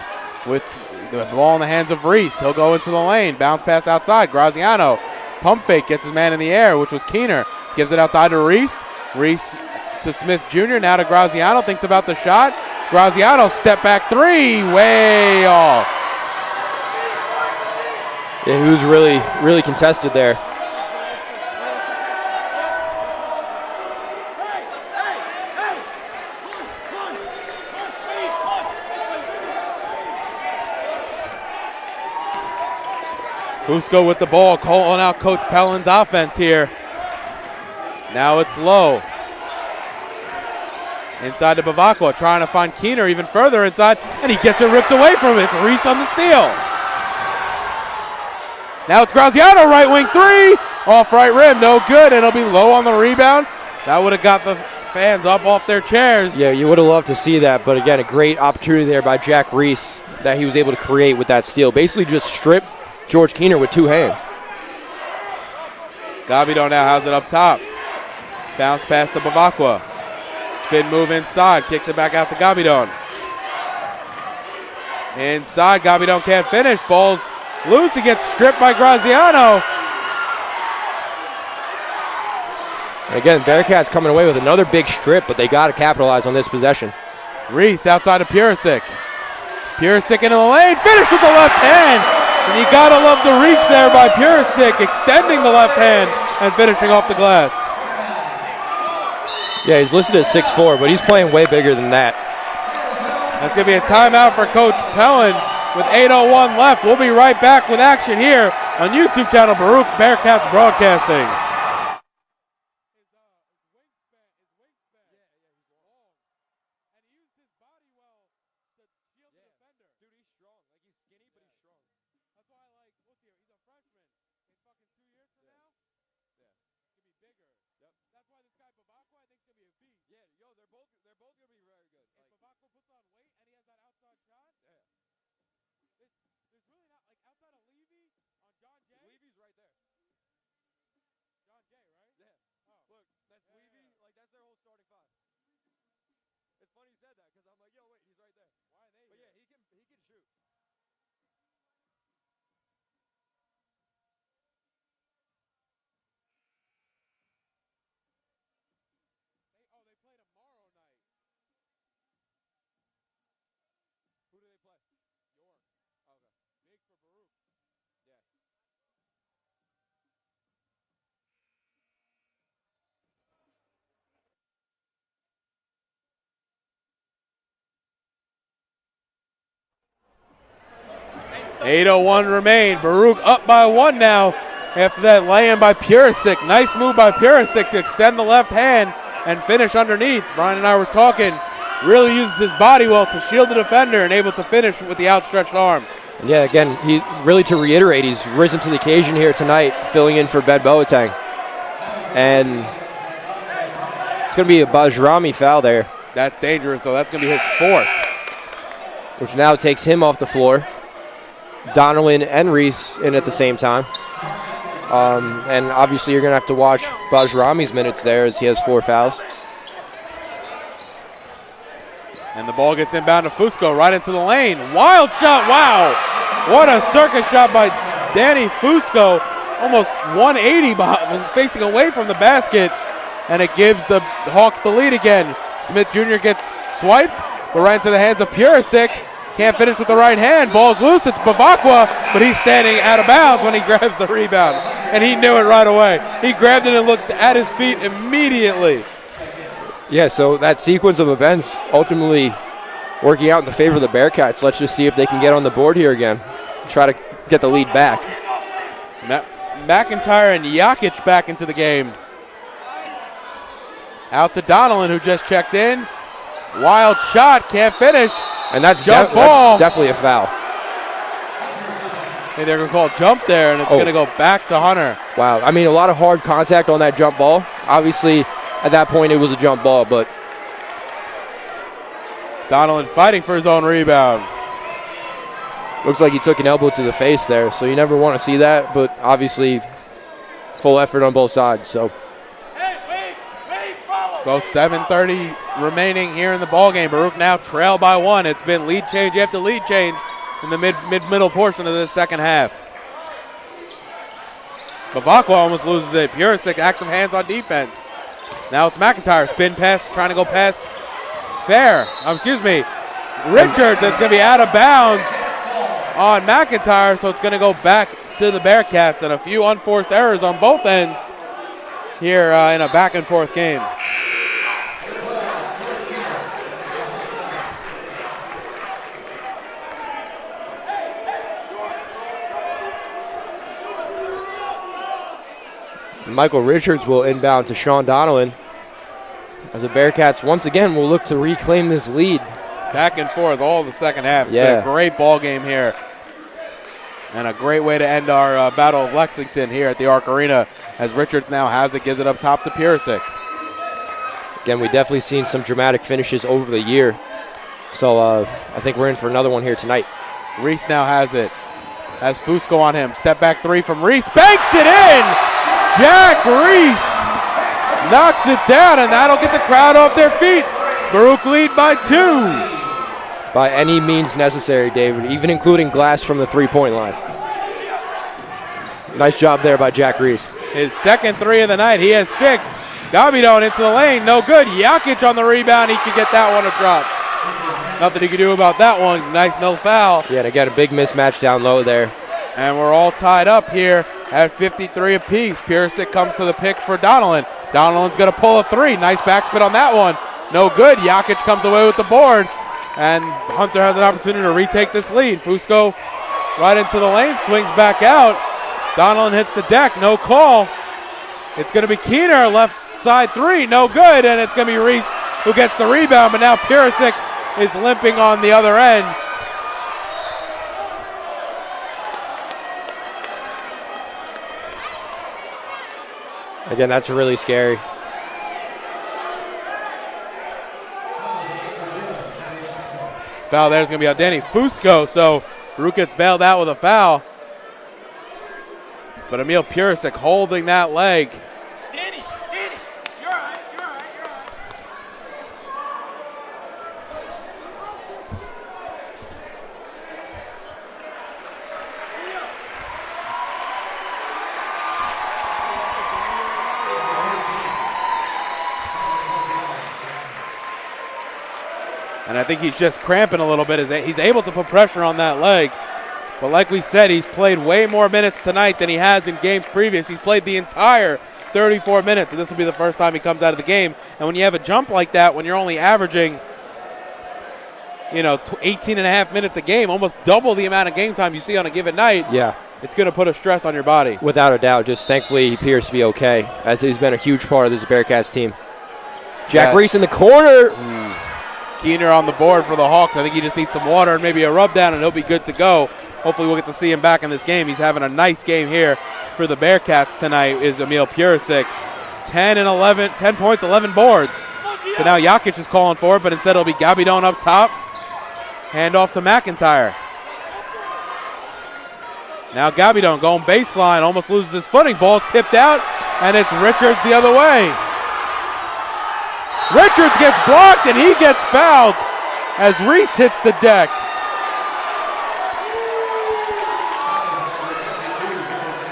with the ball in the hands of Reese. He'll go into the lane. Bounce pass outside. Graziano. Pump fake. Gets his man in the air, which was Keener. Gives it outside to Reese. Reese to Smith Jr. Now to Graziano. Thinks about the shot. Graziano step back 3. Way off. Yeah, he was really contested there. Fusco with the ball, calling out Coach Pellin's offense here. Now it's Lowe. Inside to Bavacqua, trying to find Keener even further inside, and he gets it ripped away from him. It's Reese on the steal. Now it's Graziano, right wing 3. Off right rim, no good, and it'll be Lowe on the rebound. That would have got the fans up off their chairs. Yeah, you would have loved to see that, but again, a great opportunity there by Jack Reese that he was able to create with that steal. Basically just strip George Keener with 2 hands. Gabido now has it up top. Bounce pass to Bavacqua. Spin move inside, kicks it back out to Gabidon. Inside, Gabidon can't finish. Ball's loose, he gets stripped by Graziano. Again, Bearcats coming away with another big strip, but they got to capitalize on this possession. Reese outside of Purisic. Purisic into the lane, finish with the left hand. And you got to love the reach there by Purisic, extending the left hand and finishing off the glass. Yeah, he's listed at 6'4", but he's playing way bigger than that. That's going to be a timeout for Coach Pellin with 8:01 left. We'll be right back with action here on YouTube channel Baruch Bearcats Broadcasting. Who do they play? York. Okay. Big for Baruch. Yeah. 8:01 remain. Baruch up by 1 now after that lay-in by Purisic. Nice move by Purisic to extend the left hand and finish underneath. Brian and I were talking. Really uses his body well to shield the defender and able to finish with the outstretched arm. Yeah, again, he really, to reiterate, he's risen to the occasion here tonight, filling in for Ben Boateng. And it's going to be a Bajrami foul there. That's dangerous, though. That's going to be his 4th. Which now takes him off the floor. Donnellan and Reese in at the same time. And obviously you're going to have to watch Bajrami's minutes there as he has 4 fouls. And the ball gets inbound to Fusco right into the lane. Wild shot, wow. What a circus shot by Danny Fusco. Almost 180 facing away from the basket. And it gives the Hawks the lead again. Smith Jr. gets swiped, but right into the hands of Purisic. Can't finish with the right hand. Ball's loose, it's Bavacqua, but he's standing out of bounds when he grabs the rebound. And he knew it right away. He grabbed it and looked at his feet immediately. Yeah, so that sequence of events ultimately working out in the favor of the Bearcats. Let's just see if they can get on the board here again. Try to get the lead back. McIntyre and Jakic back into the game. Out to Donnellan, who just checked in. Wild shot, can't finish. And that's, jump ball. That's definitely a foul. Hey, they're going to call jump there, and it's going to go back to Hunter. Wow, I mean, a lot of hard contact on that jump ball. Obviously, at that point, it was a jump ball, but Donovan fighting for his own rebound. Looks like he took an elbow to the face there, so you never want to see that, but obviously full effort on both sides. So 7:30 remaining here in the ball game. Baruch now trail by 1. It's been lead change after lead change in the middle portion of this second half. Bavakwa almost loses it. Purisic active hands on defense. Now it's McIntyre. Spin pass, trying to go past Richards. That's going to be out of bounds on McIntyre, so it's going to go back to the Bearcats, and a few unforced errors on both ends here in a back and forth game. Michael Richards will inbound to Sean Donnellan as the Bearcats once again will look to reclaim this lead. Back and forth all the second half. It's Yeah. been a great ball game here. And a great way to end our Battle of Lexington here at the Arc Arena as Richards now has it, gives it up top to Purisic. Again, we definitely seen some dramatic finishes over the year. So I think we're in for another one here tonight. Reese now has it. Has Fusco on him. Step back 3 from Reese. Banks it in! Jack Reese knocks it down, and that'll get the crowd off their feet. Baruch lead by 2. By any means necessary, David, even including glass from the three-point line. Nice job there by Jack Reese. His second 3 of the night. He has 6. Gabidon into the lane. No good. Jakic on the rebound. He could get that one to drop. Nothing he could do about that one. Nice no foul. Yeah, and again, a big mismatch down low there. And we're all tied up here at 53 apiece. Purisic comes to the pick for Donnellan. Donnellan's going to pull a 3. Nice backspin on that one. No good. Jakic comes away with the board. And Hunter has an opportunity to retake this lead. Fusco right into the lane, swings back out. Donnellan hits the deck, no call. It's going to be Keener, left side 3, no good. And it's going to be Reese who gets the rebound. But now Purisic is limping on the other end. Again, that's really scary. Foul there is going to be on Danny Fusco, so Baruch gets bailed out with a foul. But Emil Purisic holding that leg. Danny, you're all right, you're all right, you're all right. And I think he's just cramping a little bit. He's able to put pressure on that leg. But like we said, he's played way more minutes tonight than he has in games previous. He's played the entire 34 minutes, and this will be the first time he comes out of the game. And when you have a jump like that, when you're only averaging, 18 and a half minutes a game, almost double the amount of game time you see on a given night, Yeah, it's going to put a stress on your body. without a doubt. Just thankfully he appears to be okay, as he's been a huge part of this Bearcats team. Jack Yeah. Reese in the corner. Keener on the board for the Hawks. I think he just needs some water and maybe a rub down, and he'll be good to go. Hopefully we'll get to see him back in this game. He's having a nice game here for the Bearcats tonight is Emil Purisic. 10 points, 11 boards. So now Jakic is calling for it, but instead it'll be Gabidon up top. Hand off to McIntyre. Now Gabidon going baseline, almost loses his footing. Ball's tipped out, and it's Richards the other way. Richards gets blocked, and he gets fouled as Reese hits the deck.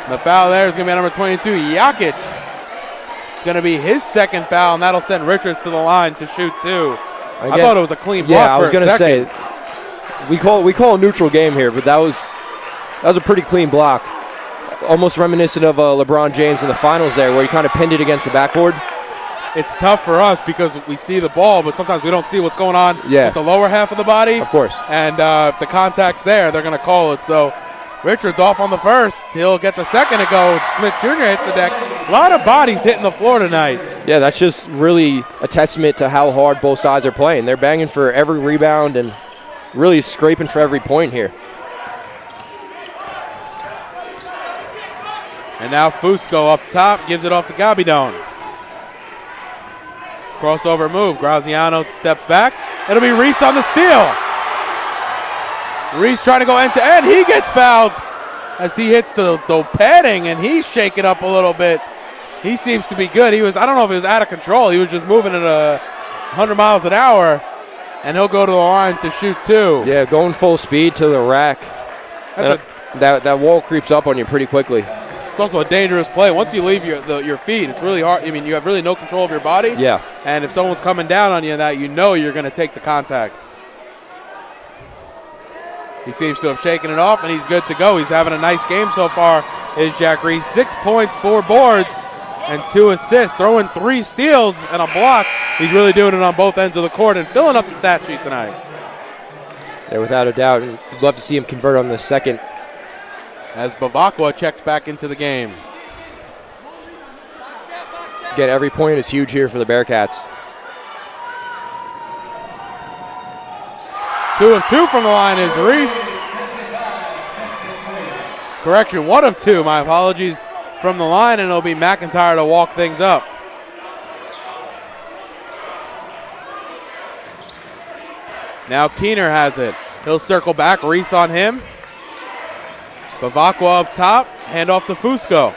The foul there is going to be number 22, Jakic. It's going to be his second foul, and that'll send Richards to the line to shoot 2. I thought it was a clean block. Yeah, I was going to say we call a neutral game here, but that was a pretty clean block. Almost reminiscent of LeBron James in the finals there, where he kind of pinned it against the backboard. It's tough for us because we see the ball, but sometimes we don't see what's going on Yeah. with the lower half of the body. Of course. And if the contact's there, they're going to call it. So Richards off on the first. He'll get the second to go. Smith Jr. hits the deck. A lot of bodies hitting the floor tonight. Yeah, that's just really a testament to how hard both sides are playing. They're banging for every rebound and really scraping for every point here. And now Fusco up top, gives it off to Gabidon. Crossover move. Graziano steps back, It'll be Reese on the steal. Reese trying to go end to end. He gets fouled as he hits the padding, and he's shaking up a little bit. He seems to be good. I don't know if he was out of control. He was just moving at 100 miles an hour, and he'll go to the line to shoot 2. Yeah, going full speed to the rack. That wall creeps up on you pretty quickly. It's also a dangerous play. Once you leave your feet, it's really hard. I mean, you have really no control of your body. Yeah. And if someone's coming down on you, that you know you're going to take the contact. He seems to have shaken it off, and he's good to go. He's having a nice game so far, is Jack Reese. 6 points, 4 boards, and 2 assists. Throwing 3 steals and a block. He's really doing it on both ends of the court and filling up the stat sheet tonight. Yeah, without a doubt. And we'd love to see him convert on the second. As Bavakwa checks back into the game. Again, every point is huge here for the Bearcats. 2 of 2 from the line is Reese. Correction, 1 of 2, my apologies, from the line, and it'll be McIntyre to walk things up. Now Keener has it. He'll circle back, Reese on him. Bavakwa up top, hand off to Fusco.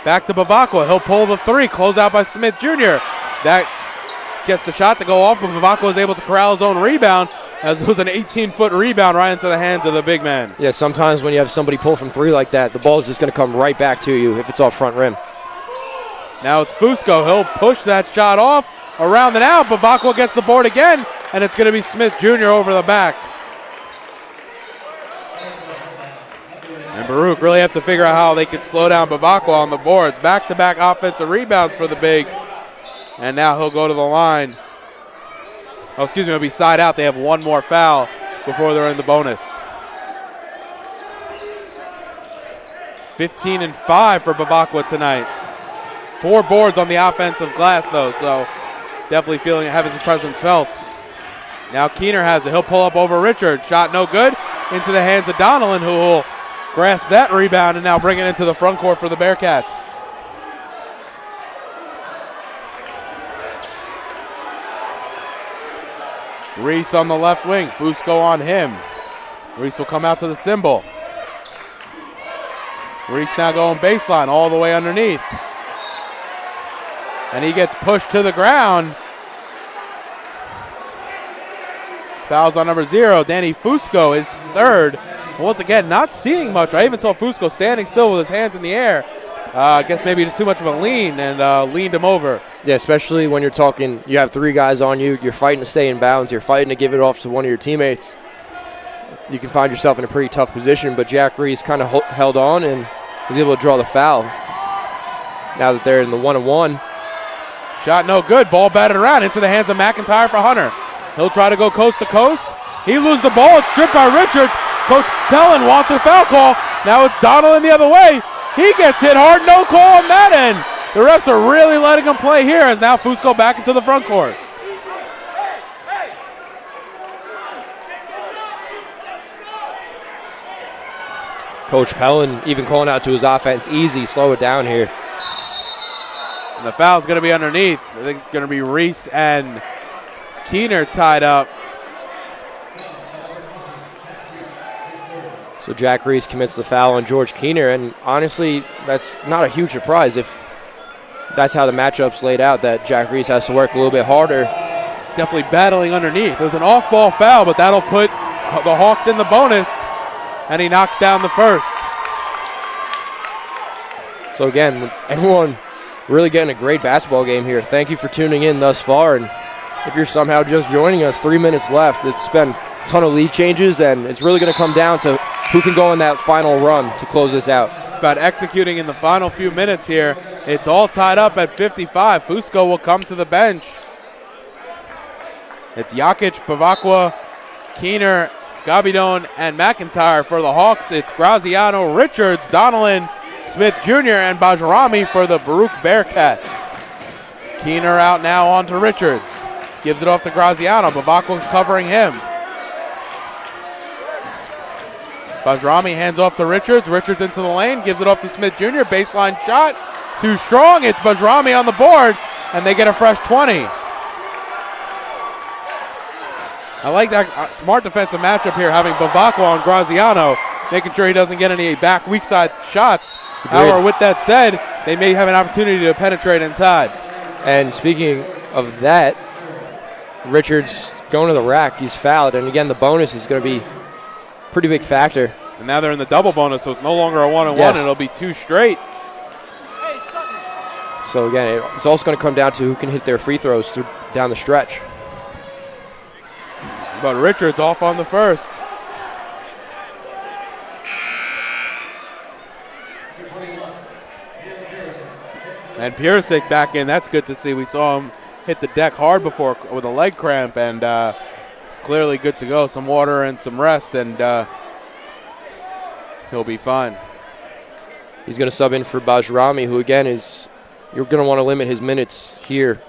Back to Bavakwa, he'll pull the 3, close out by Smith Jr. That gets the shot to go off, but Bavakwa is able to corral his own rebound, as it was an 18-foot rebound right into the hands of the big man. Yeah, sometimes when you have somebody pull from 3 like that, the ball is just going to come right back to you if it's off front rim. Now it's Fusco. He'll push that shot off, around and out. Bavakwa gets the board again, and it's going to be Smith Jr. over the back. And Baruch really have to figure out how they can slow down Bavakwa on the boards. Back-to-back offensive rebounds for the big. And now he'll go to the line. Oh, excuse me, it'll be side out. They have 1 more foul before they're in the bonus. 15 and 5 for Bavakwa tonight. 4 boards on the offensive glass, though, so definitely having his presence felt. Now Keener has it. He'll pull up over Richard. Shot no good. Into the hands of Donnellan, who will grasp that rebound and now bring it into the front court for the Bearcats. Reese on the left wing. Fusco on him. Reese will come out to the symbol. Reese now going baseline all the way underneath. And he gets pushed to the ground. Fouls on number 0. Danny Fusco is 3rd. Once again, not seeing much. I even saw Fusco standing still with his hands in the air. I guess maybe just too much of a lean and leaned him over. Yeah, especially when you're talking, you have 3 guys on you, you're fighting to stay in bounds, you're fighting to give it off to one of your teammates. You can find yourself in a pretty tough position, but Jack Reese kind of held on and was able to draw the foul. Now that they're in the 1-on-1. Shot no good. Ball batted around into the hands of McIntyre for Hunter. He'll try to go coast to coast. He loses the ball. It's stripped by Richards. Coach Pellin wants a foul call. Now it's Donnellan the other way. He gets hit hard. No call on that end. The refs are really letting him play here as now Fusco back into the front court. Coach Pellin even calling out to his offense, easy, slow it down here. And the foul's going to be underneath. I think it's going to be Reese and Keener tied up. So Jack Reese commits the foul on George Keener, and honestly, that's not a huge surprise if that's how the matchup's laid out, that Jack Reese has to work a little bit harder. Definitely battling underneath. There's an off-ball foul, but that'll put the Hawks in the bonus, and he knocks down the first. So again, everyone really getting a great basketball game here. Thank you for tuning in thus far, and if you're somehow just joining us, 3 minutes left. It's been a ton of lead changes, and it's really going to come down to who can go on that final run to close this out. It's about executing in the final few minutes here. It's all tied up at 55. Fusco will come to the bench. It's Jakic, Bavakwa, Keener, Gabidon, and McIntyre for the Hawks. It's Graziano, Richards, Donnellan, Smith Jr., and Bajrami for the Baruch Bearcats. Keener out now on to Richards. Gives it off to Graziano. Bavakwa's covering him. Bajrami hands off to Richards. Richards into the lane. Gives it off to Smith Jr. Baseline shot. Too strong. It's Bajrami on the board, and they get a fresh 20. I like that smart defensive matchup here, having Bavacqua and Graziano, making sure he doesn't get any back weak side shots. However, with that said, they may have an opportunity to penetrate inside. And speaking of that, Richards going to the rack. He's fouled, and again, the bonus is going to be a pretty big factor. And now they're in the double bonus, so it's no longer a 1-on-1, Yes. and it'll be 2 straight. So again, it's also going to come down to who can hit their free throws down the stretch. But Richards off on the first. And Piersic back in. That's good to see. We saw him hit the deck hard before with a leg cramp, and clearly good to go. Some water and some rest, and he'll be fine. He's going to sub in for Bajrami, who again is, you're going to want to limit his minutes here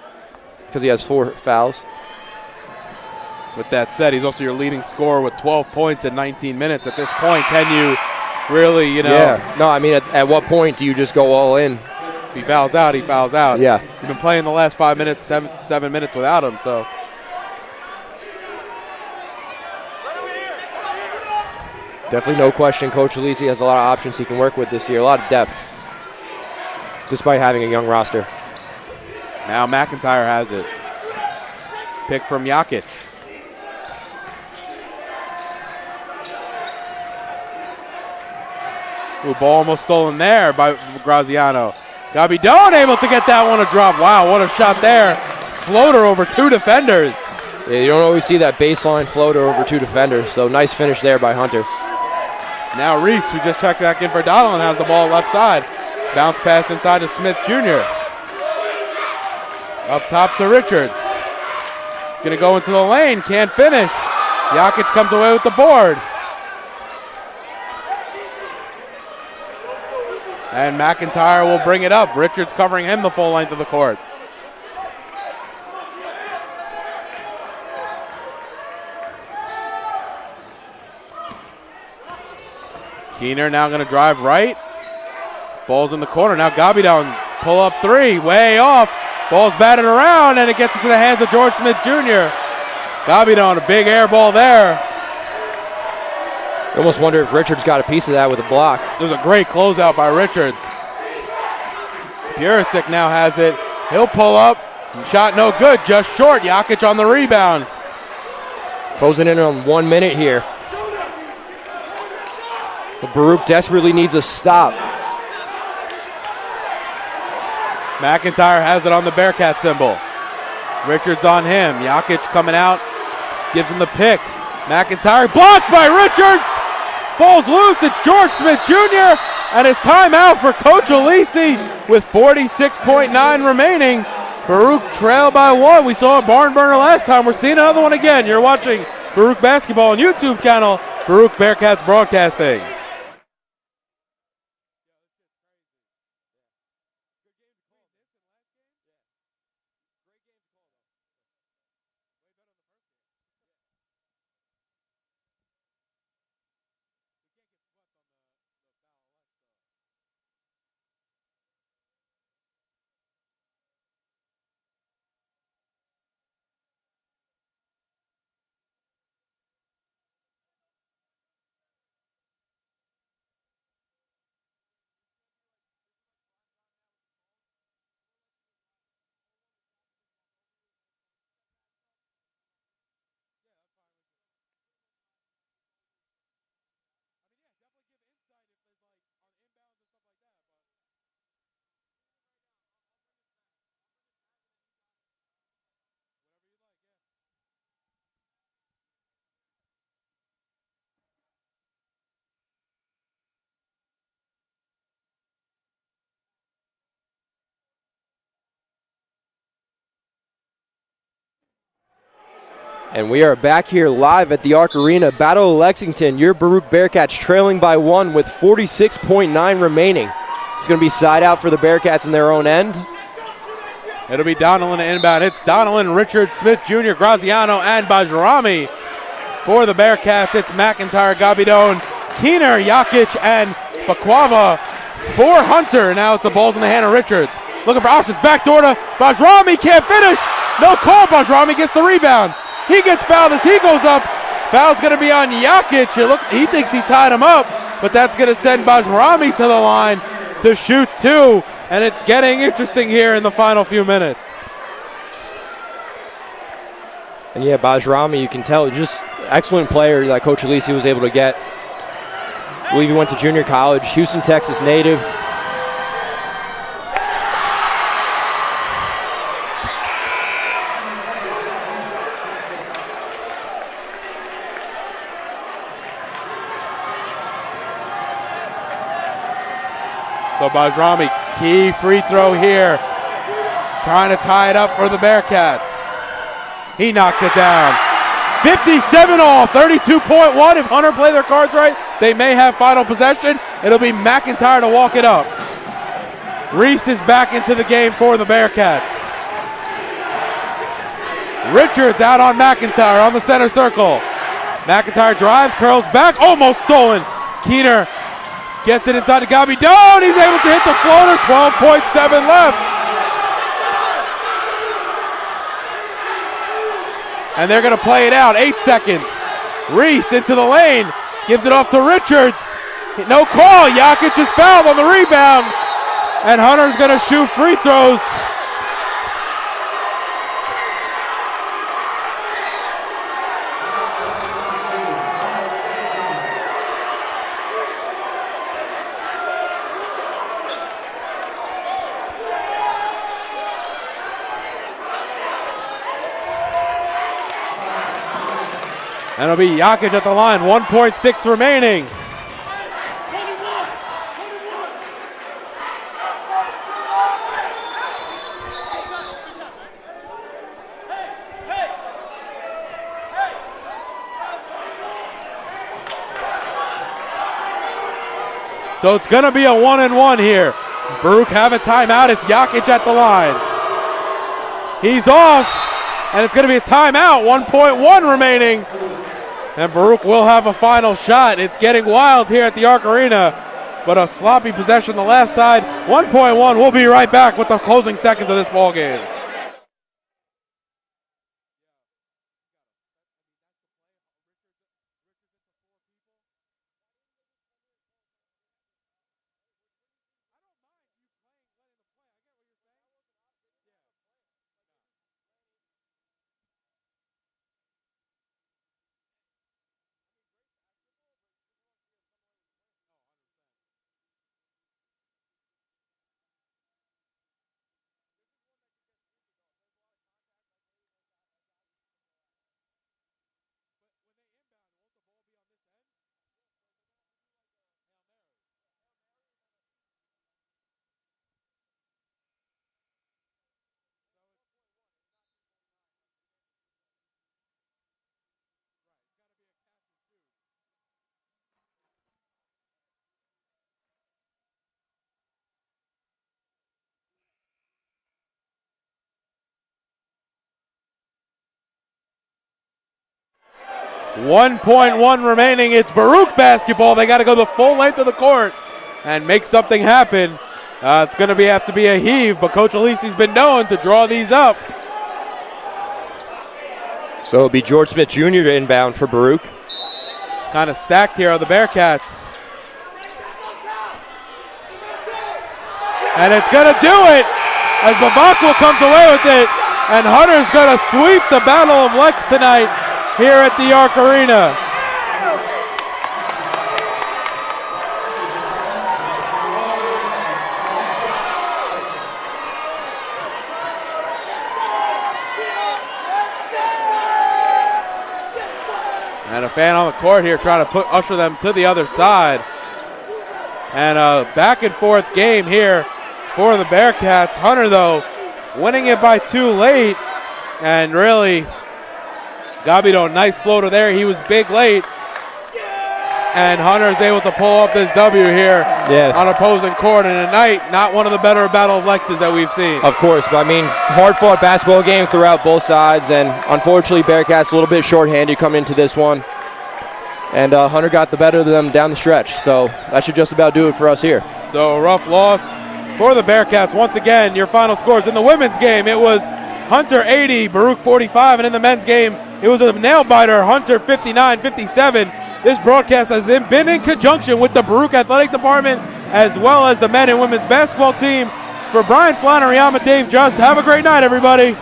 because he has 4 fouls. With that said, he's also your leading scorer with 12 points in 19 minutes. At this point, can you really, Yeah. No, I mean, at what point do you just go all in? If he fouls out, he fouls out. Yeah. He's been playing the last 5 minutes, seven minutes without him, so. Definitely no question. Coach Alisi has a lot of options he can work with this year, a lot of depth, despite having a young roster. Now McIntyre has it. Pick from Jakic. Ooh, ball almost stolen there by Graziano. Gabidon able to get that one to drop. Wow, what a shot there. Floater over 2 defenders. Yeah, you don't always see that baseline floater over 2 defenders, so nice finish there by Hunter. Now Reese, who just checked back in for Donaldson, has the ball left side. Bounce pass inside to Smith Jr. Up top to Richards. He's going to go into the lane, can't finish. Jakic comes away with the board. And McIntyre will bring it up. Richards covering him the full length of the court. Keener now going to drive right. Ball's in the corner. Now Gabidon pull up 3, way off. Ball's batted around, and it gets into the hands of George Smith Jr. Gabidon, a big air ball there. You almost wonder if Richards got a piece of that with a block. There's a great closeout by Richards. Piersic now has it. He'll pull up. Shot no good, just short. Jakic on the rebound. Closing in on 1 minute here. But Baruch desperately needs a stop. McIntyre has it on the Bearcat symbol. Richards on him. Jakic coming out. Gives him the pick. McIntyre blocked by Richards. Ball's loose. It's George Smith Jr. And it's timeout for Coach Alisi with 46.9 remaining. Baruch trailed by 1. We saw a barn burner last time. We're seeing another one again. You're watching Baruch Basketball on YouTube channel. Baruch Bearcats Broadcasting. And we are back here live at the Arc Arena, Battle of Lexington. Your Baruch Bearcats trailing by 1 with 46.9 remaining. It's going to be side out for the Bearcats in their own end. It'll be Donaldson inbound. It's Donaldson, Richards, Smith Jr., Graziano, and Bajrami. For the Bearcats, it's McIntyre, Gabidon, Keener, Jakic, and Baquava. For Hunter. Now it's the ball's in the hand of Richards. Looking for options. Backdoor to Bajrami. Can't finish. No call. Bajrami gets the rebound. He gets fouled as he goes up. Foul's going to be on Jakic. He thinks he tied him up, but that's going to send Bajrami to the line to shoot 2, and it's getting interesting here in the final few minutes. And yeah, Bajrami, you can tell, just excellent player that Coach Alisi was able to get. I believe he went to junior college, Houston, Texas native. So Bajrami, key free throw here. Trying to tie it up for the Bearcats. He knocks it down. 57 all, 32.1. If Hunter play their cards right, they may have final possession. It'll be McIntyre to walk it up. Reese is back into the game for the Bearcats. Richards out on McIntyre on the center circle. McIntyre drives, curls back, almost stolen. Keener gets it inside to Gabi. Down, he's able to hit the floater, 12.7 left. And they're going to play it out, 8 seconds. Reese into the lane, gives it off to Richards. No call, Jakic is fouled on the rebound. And Hunter's going to shoot free throws. And it'll be Jakic at the line, 1.6 remaining. So it's going to be a 1-and-1 here. Baruch have a timeout. It's Jakic at the line. He's off, and it's going to be a timeout. 1.1 remaining. And Baruch will have a final shot. It's getting wild here at the Arc Arena, but a sloppy possession the last side. 1.1. We'll be right back with the closing seconds of this ball game. .1 remaining. It's Baruch basketball. They got to go the full length of the court and make something happen. It's going to have to be a heave, but Coach Alisi's been known to draw these up. So it'll be George Smith Jr. to inbound for Baruch. Kind of stacked here are the Bearcats. And it's going to do it as Babakwa comes away with it. And Hunter's going to sweep the Battle of Lex tonight here at the Arc Arena. And a fan on the court here trying to usher them to the other side. And a back and forth game here for the Bearcats. Hunter, though, winning it by 2 late. And really, Gabido, nice floater there. He was big late. And Hunter is able to pull up this W here on opposing court. And tonight, not one of the better Battle of Lexes that we've seen. Of course, but I mean, hard-fought basketball game throughout both sides. And unfortunately, Bearcats a little bit shorthanded coming into this one. And Hunter got the better of them down the stretch. So that should just about do it for us here. So a rough loss for the Bearcats. Once again, your final scores in the women's game, it was Hunter 80, Baruch 45, and in the men's game, It was a nail-biter, Hunter 59-57. This broadcast has been in conjunction with the Baruch Athletic Department as well as the men and women's basketball team. For Brian Flannery, I'm Dave Just. Have a great night, everybody.